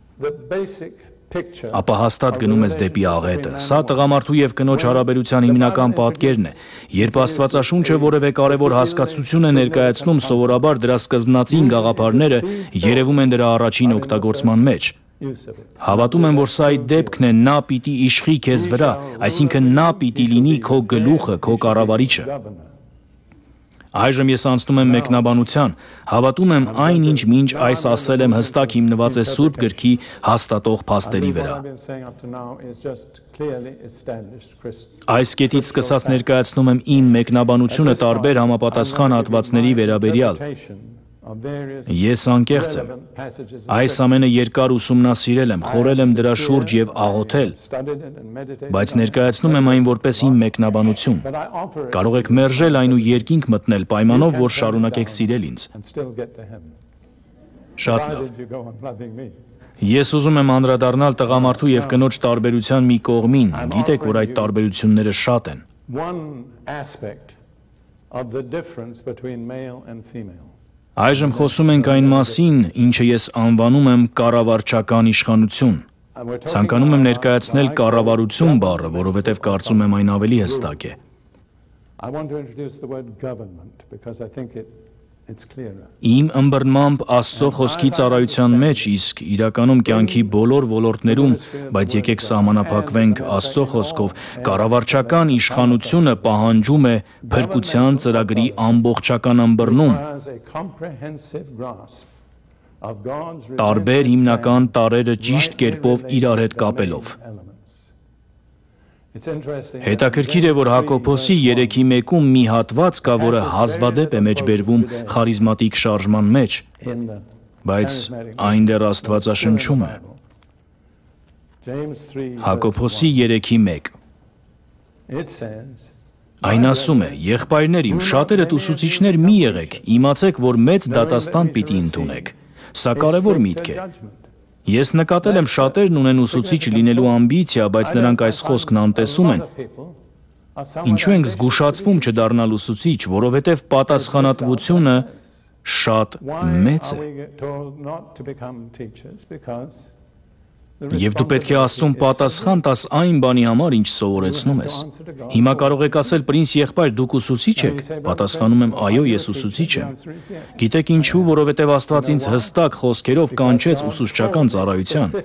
ապա հաստատ գնում ես դեպի աղետը։ Սա տղամարդու եւ կնոջ հարաբերության հիմնական պատկերն է։ Երբ Աստվածաշունչը որևէ կարևոր հասկացություն է ներկայացնում, սովորաբար դրա սկզբնածին գաղափարները երևում են դրա առաջին օգտագործման մեջ։ Հավատում եմ, որ սա այդ դեպքն է, նա պիտի իշխի քեզ վրա, այսինքն նա պիտի լինի քո գլուխը, քո կառավարիչը։ Այժմ ես անցնում եմ մեկնաբանության, հավատում եմ այն, ինչ մինչ այս ասել եմ, հստակ հիմնված է Սուրբ Գրքի հաստատող փաստերի վրա։ Այս կետից սկսած ներկայացնում եմ իմ մեկնաբանությունը տարբեր համապատասխան հատվածների վերաբերյալ։ Ես անկեղծ եմ։ Այս ամենը երկար ուսումնասիրել եմ, խորել եմ դրա շուրջ եւ աղոթել, բայց ներկայացնում եմ այն որպես իմ մեկնաբանություն։ Կարող եք մերժել այն ու երկինք մտնել, պայմանով, որ շարունակեք սիրել ինձ։ Շատ լավ։ Ես ուզում եմ անդրադառնալ տղամարդու եւ կնոջ տարբերության մի կողմին, գիտեք, որ այդ տարբերությունները շատ են։ Այժմ խոսում ենք այն մասին, ինչը ես անվանում եմ կառավարչական իշխանություն։ Ցանկանում եմ ներկայացնել կառավարություն բառը, որովհետև կարծում եմ այն ավելի հստակ է։ Իմ ըմբռնմամբ Աստծո խոսքի ծառայության մեջ, իսկ իրականում կյանքի բոլոր ոլորտներում, բայց եկեք սահմանափակվենք Աստծո խոսքով, կառավարչական իշխանությունը պահանջում է փրկության ծրագրի ամբողջական ըմբռնում, տարբեր հիմնական տարրերը ճիշտ կերպով իրար հետ կապելով։ Հետաքրքիր է, որ Հակոբոսի 3:1-ում մի հատված կա, որը հազվադեպ է մեջբերվում խարիզմատիկ շարժման մեջ, բայց այն դեռ Աստվածաշնչում է։ Հակոբոսի 3:1 Այն ասում է. «Եղբայրներ իմ, շատերդ ուսուցիչներ մի եղեք, իմացեք, որ մեծ դատաստան պիտի ընդունեք»։ Սա կարևոր միտք է։ Ես նկատել եմ շատերն ունեն ուսուցիչ լինելու ամբիցիա, բայց նրանք այս խոսքն անտեսում են։ Ինչու ենք զգուշացվում չդառնալ ուսուցիչ, որովհետև պատասխանատվությունը շատ մեծ է։ Եվ դու պետք է Աստծուն պատասխան տաս այն բանի համար, ինչ սովորեցնում ես։ Հիմա կարող եք ասել, պրինց եղբայր, դուք ուսուցիչ եք։ Պատասխանում եմ, այո, ես ուսուցիչ եմ։ Գիտեք ինչու, որովհետև Աստված ինձ հստակ խոսքերով կանչեց ուսուցչական ծառայության։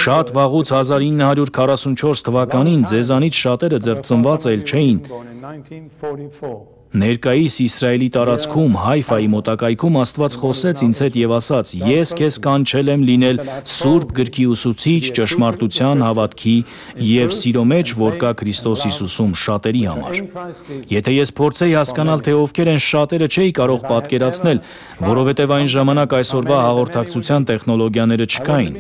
Շատ վաղուց 1944 թվականին ձեզանից շատերը դեռ ծնված էլ չէին։ Ներկայիս Իսրայելի տարածքում, Հայֆայի մոտակայքում Աստված խոսեց ինձ հետ եւ ասաց. «Ես քեզ կանչել եմ լինել Սուրբ Գրքի ուսուցիչ, ճշմարտության, հավատքի եւ սիրո մեջ, որ կա Քրիստոս Հիսուսում շատերի համար»։ Եթե ես փորձեի հասկանալ, թե ովքեր են շատերը, չէի կարող պատկերացնել, որովհետեւ այն ժամանակ այսօրվա հաղորդակցության տեխնոլոգիաները չկային։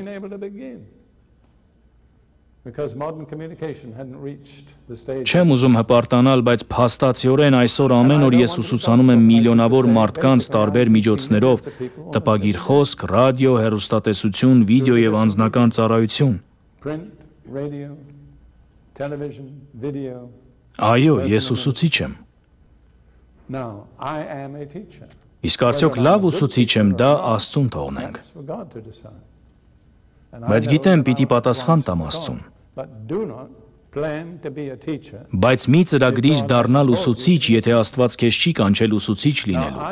Չեմ ուզում հպարտանալ, բայց փաստացիորեն այսօր ամեն օր ես ուսուցանում եմ միլիոնավոր մարդկանց տարբեր միջոցներով՝ տպագիր խոսք, ռադիո, հեռուստատեսություն, վիդեո եւ անձնական ծառայություն։ Այո, ես ուսուցիչ եմ։ Իսկ արդյոք լավ ուսուցիչ եմ, դա Աստծուն թողնենք։ Բայց գիտեմ, պիտի պատասխան տամ Աստծուն։ Բայց մի ծրագրիր դառնալ ուսուցիչ, եթե Աստված քեզ չի կանչել ուսուցիչ լինելու։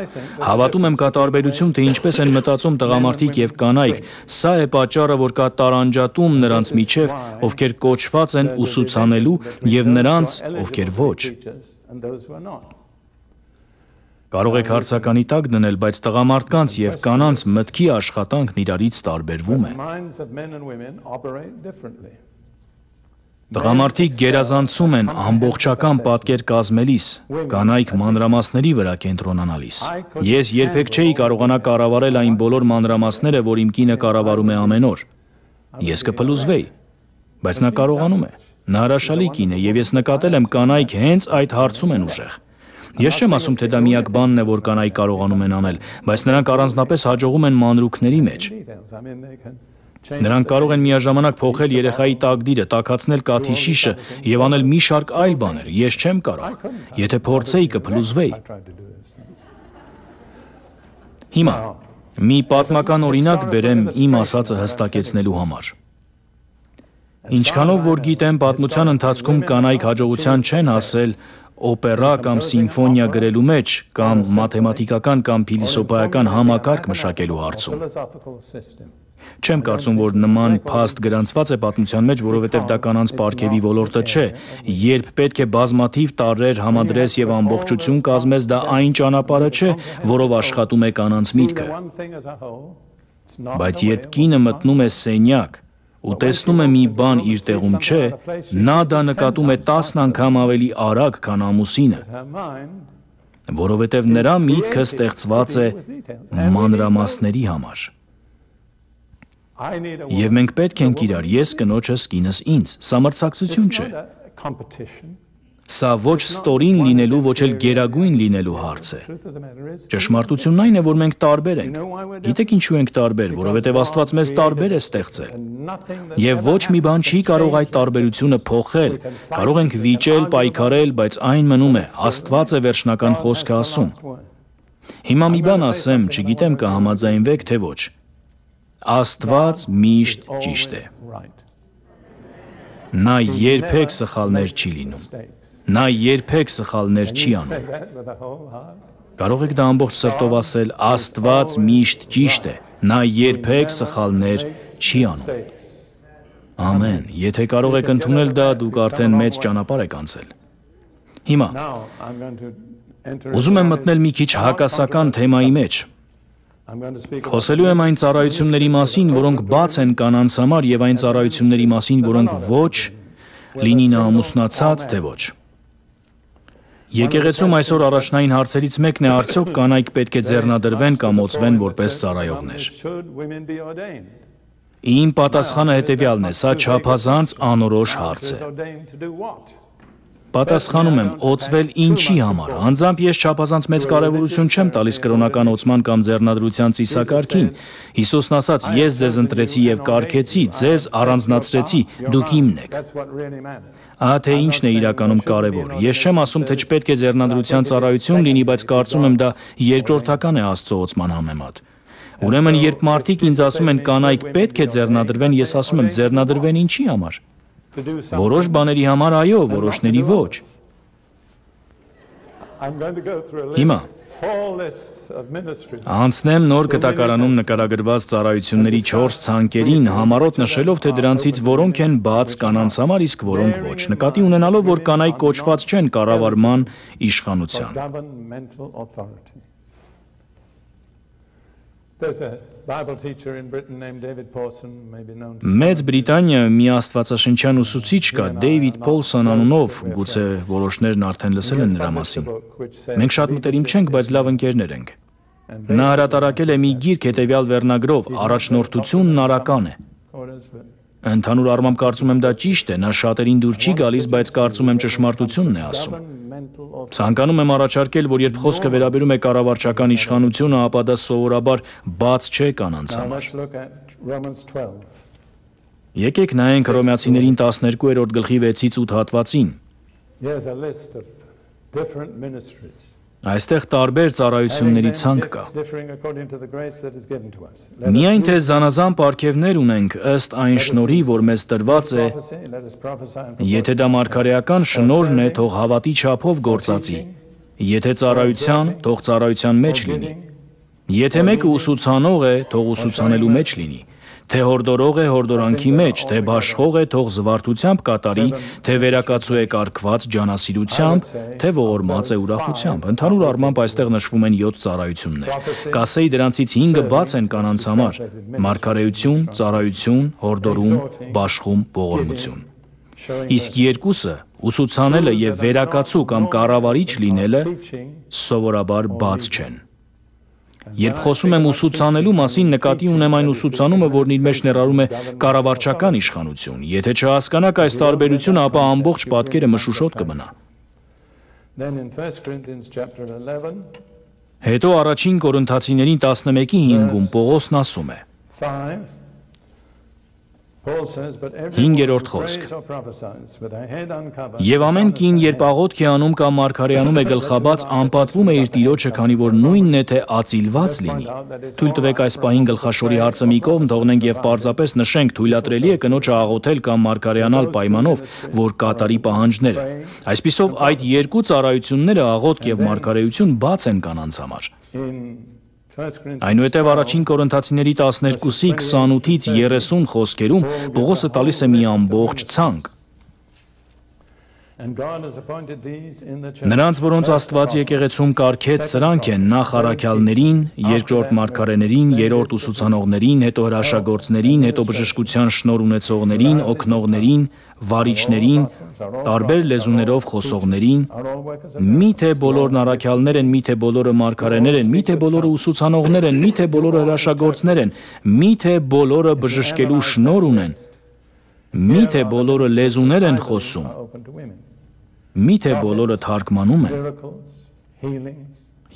Հավատում եմ կա տարբերություն, թե ինչպես են մտածում տղամարդիկ եւ կանայք, սա է պատճառը, որ կա տարանջատում նրանց միջև, ովքեր կոչված են ուսուցանելու եւ նրանց, ովքեր ոչ։ Կարող եք հարցականի տակ դնել, բայց տղամարդկանց եւ կանանց մտքի աշխատանքն իրարից տարբերվում է։ Տղամարդիկ գերազանցում են ամբողջական պատկեր կազմելիս, կանայք մանրամասների վրա կենտրոնանալիս։ Ես երբեք չէի կարողանա կառավարել այն բոլոր մանրամասները, որ իմ կինը կառավարում է ամեն օր։ Ես կփլուզվեի, բայց նա կարողանում է։ Նա հրաշալի կին է եւ ես նկատել եմ կանայք հենց այդ հարցում են ուժեղ։ Ես չեմ ասում, թե դա միակ բանն է, որ կանայք կարողանում են անել, բայց նրանք առանձնապես հաջողում են մանրուքների մեջ։ Նրանք կարող են միաժամանակ փոխել երեխայի տակդիրը, տաքացնել կաթի շիշը եւ անել մի շարք այլ բաներ։ Ես չեմ կարող։ Եթե փորձեի, կփլուզվեի։ Հիմա մի պատմական օրինակ բերեմ իմ ասածը հստակեցնելու համար։ Ինչքանով որ գիտեմ, պատմության ընթացքում կանայք հաջողության չեն հասել օպերա կամ սիմֆոնիա գրելու մեջ, կամ մաթեմատիկական կամ փիլիսոփայական համակարգ մշակելու հարցում։ Չեմ կարծում, որ նման փաստ գրանցված է պատմության մեջ, որովհետև դա կանանց պարգևի ոլորտը չէ, երբ պետք է բազմաթիվ տարրեր համադրես եւ ամբողջություն կազմես, դա այն ճանապարհը չէ, որով աշխատում է կանանց միտքը։ Բայց երբ կինը մտնում է սենյակ ու տեսնում է մի բան իր տեղում չէ, նա դա նկատում է 10 անգամ ավելի արագ, քան ամուսինը, որովհետև նրա միտքը ստեղծված է մանրամասների համար։ Եվ մենք պետք ենք իրար, ես կնոջս, կինս ինձ, սա մրցակցություն չէ։ Սա ոչ ստորին լինելու, ոչ էլ գերագույն լինելու հարց է։ Ճշմարտությունն այն է, որ մենք տարբեր ենք։ Գիտեք ինչու ենք տարբեր, որովհետև Աստված մեզ տարբեր է ստեղծել։ Եվ ոչ մի բան չի կարող այդ տարբերությունը փոխել։ Կարող ենք վիճել, պայքարել, բայց այն մնում է, Աստված է վերջնական խոսքը ասում։ Հիմա մի բան ասեմ, չգիտեմ կհամաձայնվեք, թե ոչ։ Աստված միշտ ճիշտ է։ Նա երբեք սխալներ չի լինում։ Նա երբեք սխալներ չի անում։ Կարող եք դա ամբողջ սրտով ասել, Աստված միշտ ճիշտ է, նա երբեք սխալներ չի անում։ Ամեն, եթե կարող եք ընդունել դա, դուք արդեն մեծ ճանապարհ եք անցել։ Հիմա, ուզում եմ մտնել մի քիչ հակասական թեմայի մեջ։ Խոսելու եմ այն ծառայությունների մասին, որոնք բաց են կանանց համար, եւ այն ծառայությունների մասին, որոնք ոչ, լինի նա ամուսնացած, թե ոչ։ Եկեղեցում այսօր առաջնային հարցերից մեկն է արդյոք կանայք պետք է ձեռնադրվեն կամ օծվեն որպես ծառայողներ։ Իմ պատասխանը հետևյալն է, սա չափազանց անորոշ հարց է։ Պատասխանում եմ, օծվել ինչի համար։ Անձամբ ես չափազանց մեծ կարևորություն չեմ տալիս կրոնական օծման կամ ձեռնադրության ծիսակարգին։ Հիսուսն ասաց, ես ձեզ ընտրեցի եւ կարգեցի, ձեզ առանձնացրեցի, դուք իմն եք։ Ահա թե ինչն է իրականում կարևոր։ Ես չեմ ասում, թե չպետք է ձեռնադրության ծառայություն լինի, բայց կարծում եմ դա երկրորդական է Աստծո օծման համեմատ։ Ուրեմն երբ մարդիկ ինձ ասում են կանայք պետք է ձեռնադրվեն, ես ասում եմ ձեռնադրվեն ինչի համար։ Որոշ բաների համար այո, որոշների ոչ։ Հիմա անցնեմ նոր կտակարանում նկարագրված ծառայությունների 4 ցանկերին, համառոտ նշելով, թե դրանցից որոնք են բաց կանանց համար, իսկ որոնք ոչ, նկատի ունենալով, որ կանայք կոչված չեն կառավարման իշխանության։ Մեծ Բրիտանիայում մի աստվածաշնչյան ուսուցիչ կա, Դեյվիդ Փոլսոն անունով, գուցե որոշներն արդեն լսել են նրա մասին։ Մենք շատ մտերիմ չենք, բայց լավ ընկերներ ենք։ Նա հրատարակել է մի գիրք հետևյալ վերնագրով՝ Առաջնորդությունն արական է։ Ընդհանուր առմամբ կարծում եմ դա ճիշտ է, նա շատերին դուր չի գալիս, բայց կարծում եմ ճշմարտությունն է ասում։ Ցանկանում եմ առաջարկել, որ երբ խոսքը վերաբերում է կառավարչական իշխանությունը, ապա դա սովորաբար բաց չէ կանանց համար։ Եկեք նայենք Հռոմեացիներին 12-րդ գլխի 6-ից 8 հատվածին։ Այստեղ տարբեր ծառայությունների ցանկ կա։ Միայն թե զանազան պարգևներ ունենք ըստ այն շնորհի, որ մեզ տրված է, եթե դա մարգարեական շնորհն է, թող հավատի չափով գործածի, եթե ծառայության, թող ծառայության մեջ լինի, եթե մեկը ուսուցանող է, թող ուսուցանելու մեջ լինի, թե հորդորող է հորդորանքի մեջ, թե բաշխող է թող զվարթությամբ կատարի, թե վերակացու է կարգված ջանասիրությամբ, թե ողորմած է ուրախությամբ։ Ընդհանուր առմամբ այստեղ նշվում են 7 ծառայություններ։ Կասեի դրանցից 5-ը բաց են կանանց համար՝ մարգարեություն, ծառայություն, հորդորում, բաշխում, ողորմություն։ Իսկ 2-ը՝ ուսուցանելը եւ վերակացու կամ կառավարիչ լինելը, սովորաբար բաց չեն։ Երբ խոսում եմ ուսուցանելու մասին, նկատի ունեմ այն ուսուցանումը, որն իր մեջ ներառում է կառավարչական իշխանություն։ Եթե չհասկանաք այս տարբերությունը, ապա ամբողջ պատկերը մշուշոտ կմնա։ Հետո առաջին Կորինթացիներին 11:5-ում Պողոսն ասում է. 5-րդ խոսք. Եվ ամեն կին, երբ աղոթք է անում կամ մարգարեանում է գլխաբաց, անպատվում է իր տիրոջը, քանի որ նույնն է, թե ածիլված լինի։ Թույլ տվեք այս պահին գլխաշորի հարցը մի կողմ թողնենք եւ պարզապես նշենք, թույլատրելի է կնոջը աղոթել կամ մարգարեանալ պայմանով, որ կատարի պահանջները։ Այսպիսով այդ երկու ծառայությունները, աղոթք եւ մարգարեություն, բաց են կանանց համար։ Այնուհետև առաջին Կորինթացիների 12:28-ից 30 խոսքերում Պողոսը տալիս է մի ամբողջ ցանկ։ Նրանց, որոնց Աստված եկեղեցում կարգեց, սրանք են նախ առաքյալներին, երկրորդ մարգարեներին, երրորդ ուսուցանողներին, հետո հրաշագործներին, հետո բժշկության շնորհ ունեցողներին, օգնողներին, վարիչներին, տարբեր լեզուներով խոսողներին, միթե բոլորն առաքյալներ են, միթե բոլորը մարգարեներ են, միթե բոլորը ուսուցանողներ են, միթե բոլորը հրաշագործներ են, միթե բոլորը բժշկելու շնորհ ունեն, միթե բոլորը լեզուներ են խոսում, միթե բոլորը թարգմանում են։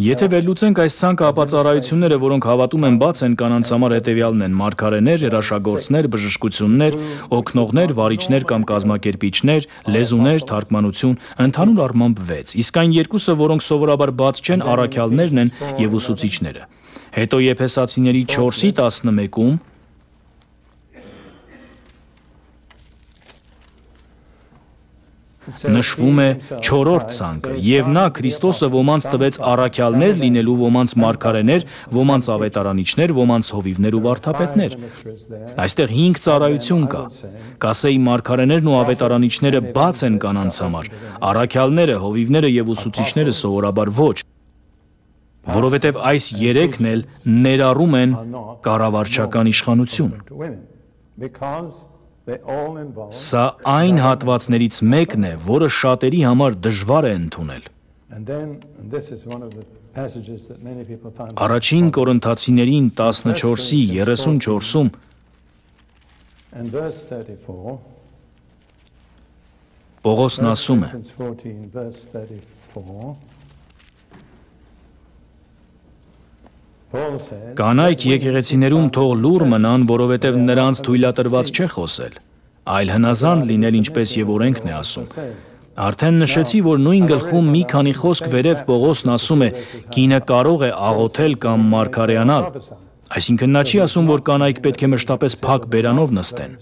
Եթե վերլուծենք այս ցանկը, ապա ծառայությունները, որոնք հավատում են բաց են կանանց համար, հետևյալն են՝ մարգարեներ, հրաշագործներ, բժշկություններ, օգնողներ, վարիչներ կամ կազմակերպիչներ, լեզուներ, թարգմանություն, ընդհանուր առմամբ 6։ Իսկ այն երկուսը, որոնք սովորաբար բաց չեն, առաքյալներն են եւ ուսուցիչները։ Հետո Եփեսացիների 4:11-ում նշվում է 4-րդ ցանկը, եւ նա Քրիստոսը ոմանց տվեց առաքյալներ լինելու, ոմանց մարգարեներ, ոմանց ավետարանիչներ, ոմանց հովիվներ ու վարդապետներ։ Այստեղ 5 ծառայություն կա։ Կասեի մարգարեներն ու ավետարանիչները բաց են կանանց համար, առաքյալները, հովիվները եւ ուսուցիչները սովորաբար ոչ, որովհետեւ այս 3-ն էլ ներառում են կառավարչական իշխանություն։ Սա այն հատվածներից մեկն է, որը շատերի համար դժվար է ընդունել։ Առաջին Կորինթացիներին 14:34-ում Պողոսն ասում է. Կանայք եկեղեցիներում թող լուռ մնան, որովհետև նրանց թույլատրված չէ խոսել, այլ հնազանդ լինել, ինչպես եւ օրենքն է ասում։ Արդեն նշեցի, որ նույն գլխում մի քանի խոսք վերև Պողոսն ասում է՝ կինը կարող է աղոթել կամ մարգարեանալ, այսինքն նա չի ասում, որ կանայք պետք է մշտապես փակ բերանով նստեն։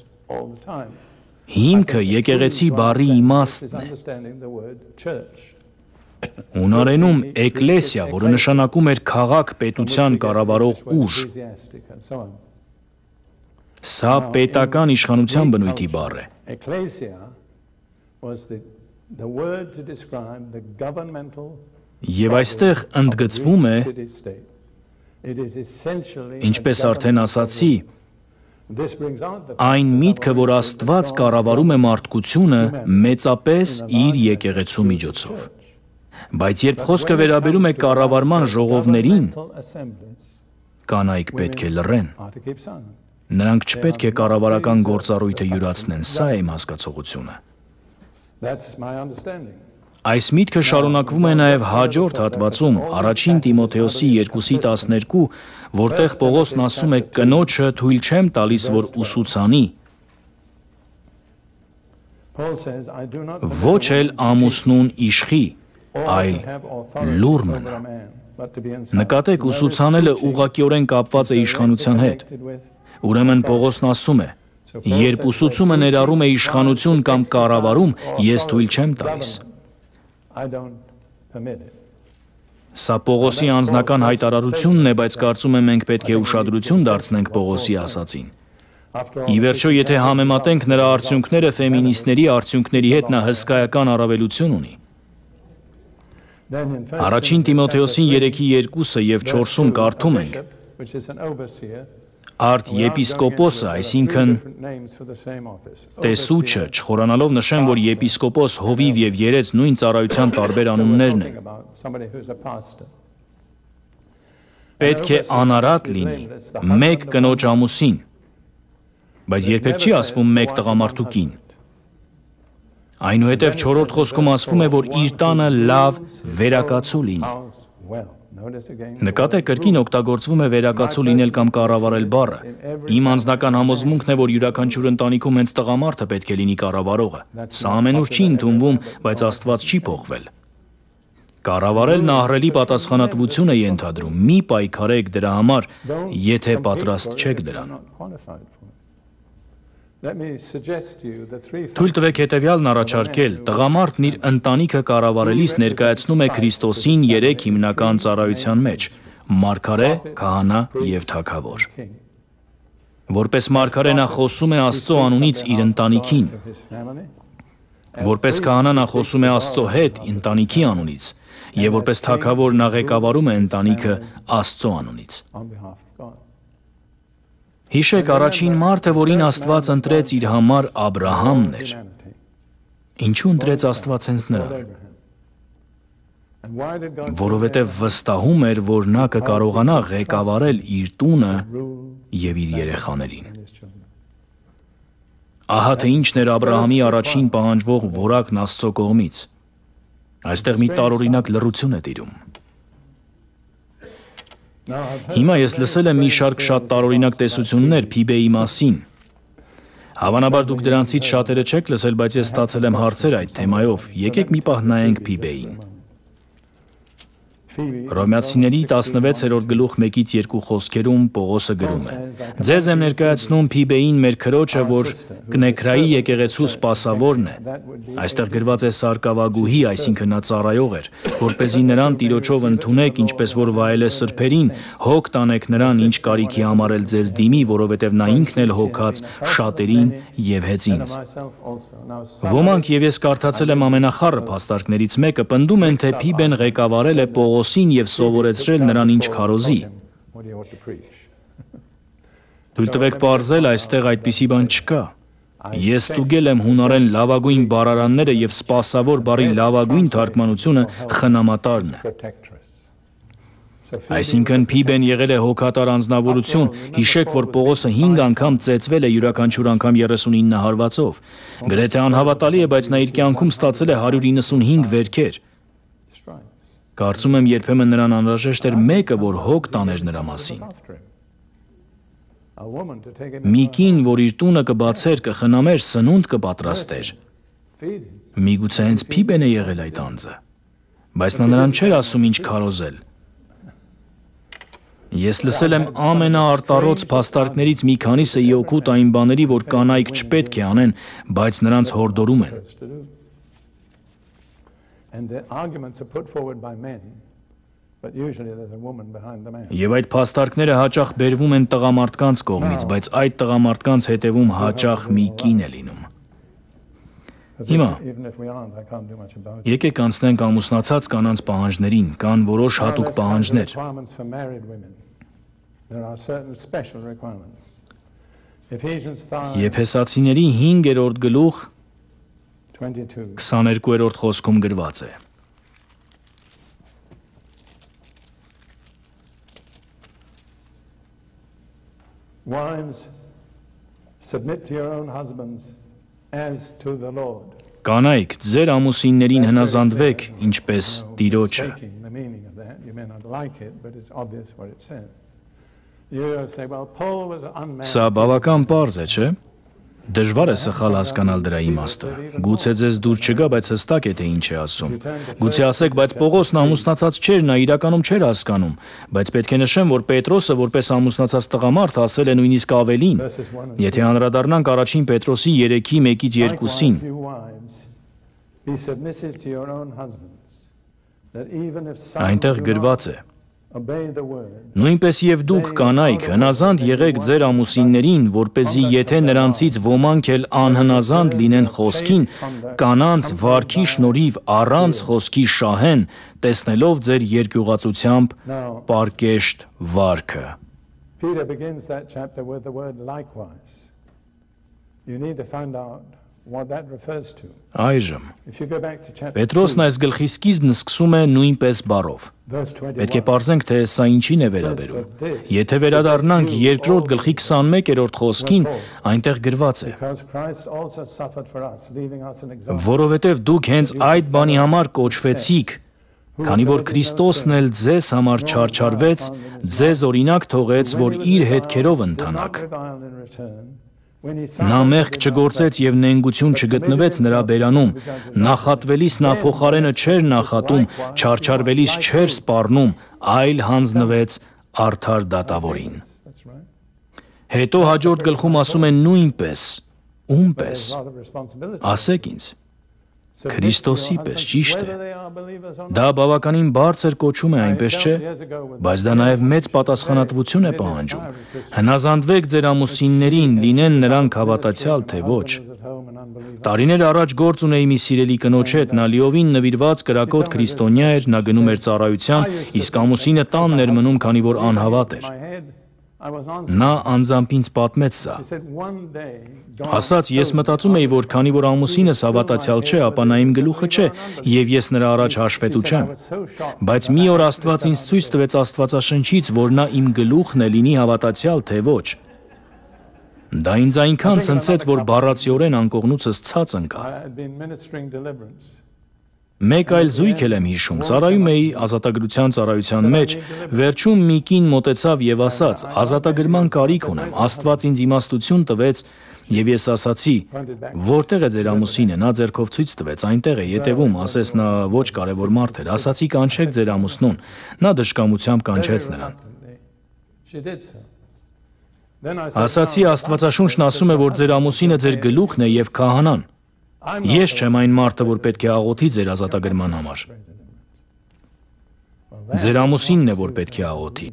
Հիմքը եկեղեցի բառի իմաստն է։ Հունարենում էկլեսիա, որը նշանակում էր քաղաք պետության կառավարող ուժ։ Սա պետական իշխանության բնույթի բառ է։ Եվ այստեղ ընդգծվում է, ինչպես արդեն ասացի, այն միտքը, որ Աստված կառավարում է մարդկությունը մեծապես իր եկեղեցու միջոցով։ Բայց երբ խոսքը վերաբերում է կառավարման ժողովներին, կանայք պետք է լռեն։ Նրանք չպետք է կառավարական գործառույթը յուրացնեն, սա է իմ հասկացողությունը։ Այս միտքը շարունակվում է նաև հաջորդ հատվածում, առաջին Տիմոթեոսի 2:12, որտեղ Պողոսն ասում է. «Կնոջը թույլ չեմ տալիս, որ ուսուցանի, ոչ էլ ամուսնուն իշխի, այլ լուռ մնա»։ Նկատեք, ուսուցանելը ուղղակիորեն կապված է իշխանության հետ։ Ուրեմն Պողոսն ասում է. «Երբ ուսուցումը ներառում է իշխանություն կամ կառավարում, ես թույլ չեմ տալիս»։ Սա Պողոսի անձնական հայտարարությունն է, բայց կարծում եմ մենք պետք է ուշադրություն դարձնենք Պողոսի ասածին։ Ի վերջո, եթե համեմատենք նրա արդյունքները ֆեմինիստների արդյունքների հետ, նա հսկայական առավելություն ունի։ Առաջին Տիմոթեոսին 3:2 և 4-ում կարդում ենք. Արդ-եպիսկոպոսը, այսինքն տեսուչը, չխորանալով նշեմ, որ եպիսկոպոս, հովիվ և երեց նույն ծառայության տարբեր անուններն են, պետք է անարատ լինի, մեկ կնոջ ամուսին, բայց երբեք չի ասվում մեկ տղամարդու կին։ Այնուհետև 4-րդ խոսքում ասվում է, որ իր տանը լավ վերակացու լինի։ Նկատեք, կրկին օգտագործվում է վերակացու լինել կամ կառավարել բառը։ Իմ անձնական համոզմունքն է, որ յուրաքանչյուր ընտանիքում հենց տղամարդը պետք է լինի կառավարողը։ Սա ամենուր չի ընդունվում, բայց Աստված չի փոխվել։ Կառավարելն ահռելի պատասխանատվություն է ենթադրում։ Մի պայքարեք դրա համար, եթե պատրաստ չեք դրան։ Թույլ տվեք հետևյալն առաջարկել. տղամարդն իր ընտանիքը կառավարելիս ներկայացնում է Քրիստոսին 3 հիմնական ծառայության մեջ՝ մարգարե, քահանա և թագավոր։ Որպես մարգարե նա խոսում է Աստծո անունից իր ընտանիքին։ Որպես քահանա նա խոսում է Աստծո հետ ընտանիքի անունից, և որպես թագավոր նա ղեկավարում է ընտանիքը Աստծո անունից։ Հիշեք, առաջին մարդը, որին Աստված ընտրեց իր համար, Աբրահամն էր։ Ինչու ընտրեց Աստված հենց նրան։ Որովհետև վստահում էր, որ նա կկարողանա ղեկավարել իր տունը և իր երեխաներին։ Ահա թե ինչն էր Աբրահամի առաջին պահանջվող որակն Աստծո կողմից։ Այստեղ մի տարօրինակ լռություն է տիրում։ Հիմա ես լսել եմ մի շարք շատ տարօրինակ տեսություններ Փիբեի մասին։ Հավանաբար դուք դրանցից շատերը չեք լսել, բայց ես ստացել եմ հարցեր այդ թեմայով։ Եկեք մի պահ նայենք Փիբեին։ Հռոմեացիների 16-րդ գլուխ 1-2 խոսքերում Պողոսը գրում է. «Ձեզ եմ ներկայացնում Փիբեին մեր քրոջը, որ Կնեքրայի եկեղեցու սպասավորն է»։ Այստեղ գրված է սարկավագուհի, այսինքն նա ծառայող էր, որպեսզի նրան Տիրոջով ընդունեք, ինչպես որ վայել է սրբերին, հոգ տանեք նրան, ինչ կարիքի համար էլ ձեզ դիմի, որովհետև նա ինքն էլ հոգաց շատերին և հեց ինձ։ Ոմանք, և ես կարդացել եմ ամենախառը փաստարկներից մեկը, պնդում են, թե Փիբեն ղեկավարել է Պողոսին և սովորեցրել նրան ինչ քարոզի։ Թույլ տվեք պարզել, այստեղ այդպիսի բան չկա։ Ես ստուգել եմ հունարեն լավագույն բառարանները և սպասավոր բառի լավագույն թարգմանությունը խնամատարն է։ Այսինքն Փիբեն եղել է հոգատար անձնավորություն, հիշեք, որ Պողոսը 5 անգամ ծեծվել է յուրաքանչյուր անգամ 39 հարվածով։ Գրեթե անհավատալի է, բայց նա իր կյանքում ստացել է 195 վերքեր։ Կարծում եմ երբեմն նրան անհրաժեշտ էր մեկը, որ հոգ տաներ նրա մասին։ Մի կին, որ իր տունը կբացեր, կխնամեր, սնունդ կպատրաստեր։ Միգուցե հենց Փիբեն է եղել այդ անձը, բայց նա նրան չէր ասում ինչ քարոզել։ Ես լսել եմ ամենաարտառոց փաստարկներից մի քանիսը ի օգուտ այն բաների, որ կանայք չպետք է անեն, բայց նրանց հորդորում են։ Եվ այդ փաստարկները հաճախ բերվում են տղամարդկանց կողմից, բայց այդ տղամարդկանց հետևում հաճախ մի կին է լինում։ Հիմա, եկեք անցնենք ամուսնացած կանանց պահանջներին, կան որոշ հատուկ պահանջներ։ Եփեսացիների 5-րդ գլուխ 22-րդ խոսքում գրված է. Submit to your own husbands as to the Lord. Կանայք, ձեր ամուսիններին հնազանդվեք, ինչպես Տիրոջը։ Taking the meaning of that, you may not like it, but it's obvious what it says. You say, well, Paul was unmarried. Սա բավական պարզ է, չէ՞։ Դժվար է սխալ հասկանալ դրա իմաստը։ Գուցե ձեզ դուր չգա, բայց հստակ է թե ինչ է ասում։ Գուցե ասեք, բայց Պողոսն ամուսնացած չէր, նա իրականում չէր հասկանում, բայց պետք է նշեմ, որ Պետրոսը որպես ամուսնացած տղամարդ ասել է նույնիսկ ավելին։ Եթե անդրադառնանք առաջին Պետրոսի 3:1-2-ին, Be submissive to your own husbands, that even if some այնտեղ գրված է. obey the word, Նույնպես եւ դուք կանայք հնազանդ եղեք ձեր ամուսիններին, որպեսզի եթե նրանցից ոմանք էլ անհնազանդ լինեն խոսքին, կանանց վարքի շնորհիվ առանց խոսքի շահեն, տեսնելով ձեր երկյուղացությամբ պարկեշտ վարքը։ Peter begins that chapter with the word likewise. You need to find out what that refers to. Այժմ If you go back to chapter Պետրոսն այս գլխի սկիզբն սկսում է նույնպես բառով։ verse Պետք է 21, պարզենք, թե սա ինչին է վերաբերում։ Եթե վերադառնանք երկրորդ գլխի 21-րդ խոսքին, այնտեղ գրված է. because Christ also suffered for us, leaving us an example. Որովհետև դուք հենց այդ բանի համար կոչվեցիք, քանի որ Քրիստոսն էլ ձեզ համար չարչարվեց, ձեզ օրինակ թողեց, որ իր հետքերով ընթանաք։ Reviled in return, when he Նա մեղք չգործեց եւ նենգություն չգտնվեց նրա բերանում, նախատվելիս նա փոխարենը չէր նախատում, չարչարվելիս չէր սպառնում, այլ հանձնվեց արդար դատավորին։ That's right. Հետո հաջորդ գլխում ասում են նույնպես, ումպես, A lot of responsibility. ասեք ինձ, Քրիստոսի պես, ճիշտ է։ Whether they are believers or not. Դա բավականին բարձր կոչում է, այնպես չէ, բայց դա նաև մեծ պատասխանատվություն է պահանջում։ Հնազանդվեք ձեր ամուսիններին, լինեն նրանք հավատացյալ թե ոչ։ At home and unbelievers. Տարիներ առաջ գործ ունեի մի սիրելի կնոջ հետ, նա լիովին նվիրված կրակոտ քրիստոնյա էր, նա գնում էր ծառայության, իսկ ամուսինը տանն էր մնում, քանի որ անհավատ էր։ My head, I was on. Նա անձամբ ինձ պատմեց սա։ He said one day, Ասաց, ես մտածում էի, որ քանի որ ամուսինս հավատացյալ չէ, ապա նա իմ գլուխը չէ, եւ ես նրա առաջ հաշվետու չեմ։ so shocked. Բայց մի օր Աստված ինձ ցույց տվեց Աստվածաշնչից, որ նա իմ գլուխն է, լինի հավատացյալ թե ոչ։ Դա ինձ այնքան ցնցեց, որ բառացիորեն անկողնուցս ցած ընկա։ I had been ministering deliverance. Մեկ այլ զույգ էլ եմ հիշում, ծառայում էի ազատագրության ծառայության մեջ, վերջում մի կին մոտեցավ եւ ասաց. ազատագրման կարիք ունեմ, Աստված ինձ իմաստություն տվեց եւ ես ասացի. որտեղ է ձեր ամուսինը, նա ձեռքով ցույց տվեց, այնտեղ է, ետևում, ասես նա ոչ կարևոր մարդ էր, ասացի կանչեք ձեր ամուսնուն, նա դժկամությամբ կանչեց նրան։ She did so. Then I said, Ասացի Աստվածաշունչն ասում է, որ ձեր ամուսինը ձեր գլուխն է եւ քահանան։ Ես չեմ այն մարդը, որ պետք է աղոթի ձեր ազատագրման համար։ Ձեր ամուսինն է, որ պետք է աղոթի։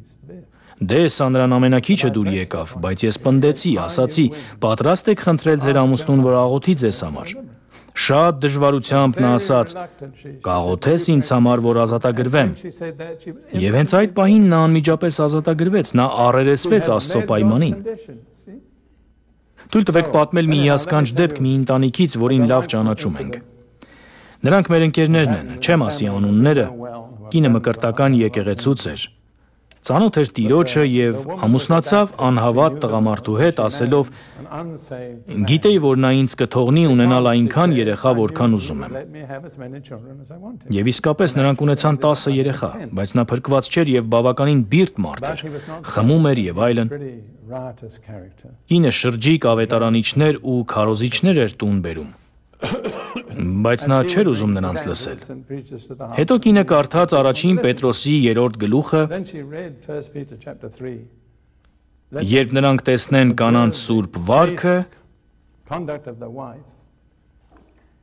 Դե սա նրան ամենակիչը դուր եկավ, բայց ես պնդեցի, ասացի, պատրաստ եք խնդրել ձեր ամուսնուն, որ աղոթի ձեզ համար։ Շատ դժվարությամբ նա ասաց. կաղոթես ինձ համար, որ ազատագրվեմ։ she said that she Եվ հենց այդ պահին նա անմիջապես ազատագրվեց, նա առերեսվեց Աստծո պայմանին։ condition. See? Թույլ տվեք պատմել մի հիասքանչ դեպք մի ընտանիքից, որին լավ ճանաչում ենք։ Նրանք մեր ընկերներն են, չեմ ասի անունները, կինը մկրտական եկեղեցուց էր։ Ծանոթ էր Տիրոջը եւ ամուսնացավ անհավատ տղամարդու հետ, ասելով. An unsaved. Գիտեի, որ նա ինձ կթողնի ունենալ այնքան երեխա, որքան ուզում եմ։ Let me have as many children as I wanted. Եվ իսկապես նրանք ունեցան 10 երեխա, բայց նա փրկված չէր եւ բավականին բիրտ մարդ էր։ Խմում էր եւ այլն։ Pretty riotous character. Կինը շրջիկ ավետարանիչներ ու քարոզիչներ էր տուն բերում։ Բայց նա չէր ուզում նրանց լսել։ And preaches to the heart. Հետո կինը կարդաց առաջին Պետրոսի 3-րդ գլուխը, Then she read 1 Peter chapter 3. երբ նրանք տեսնեն կանանց սուրբ վարքը, Conduct of the wife.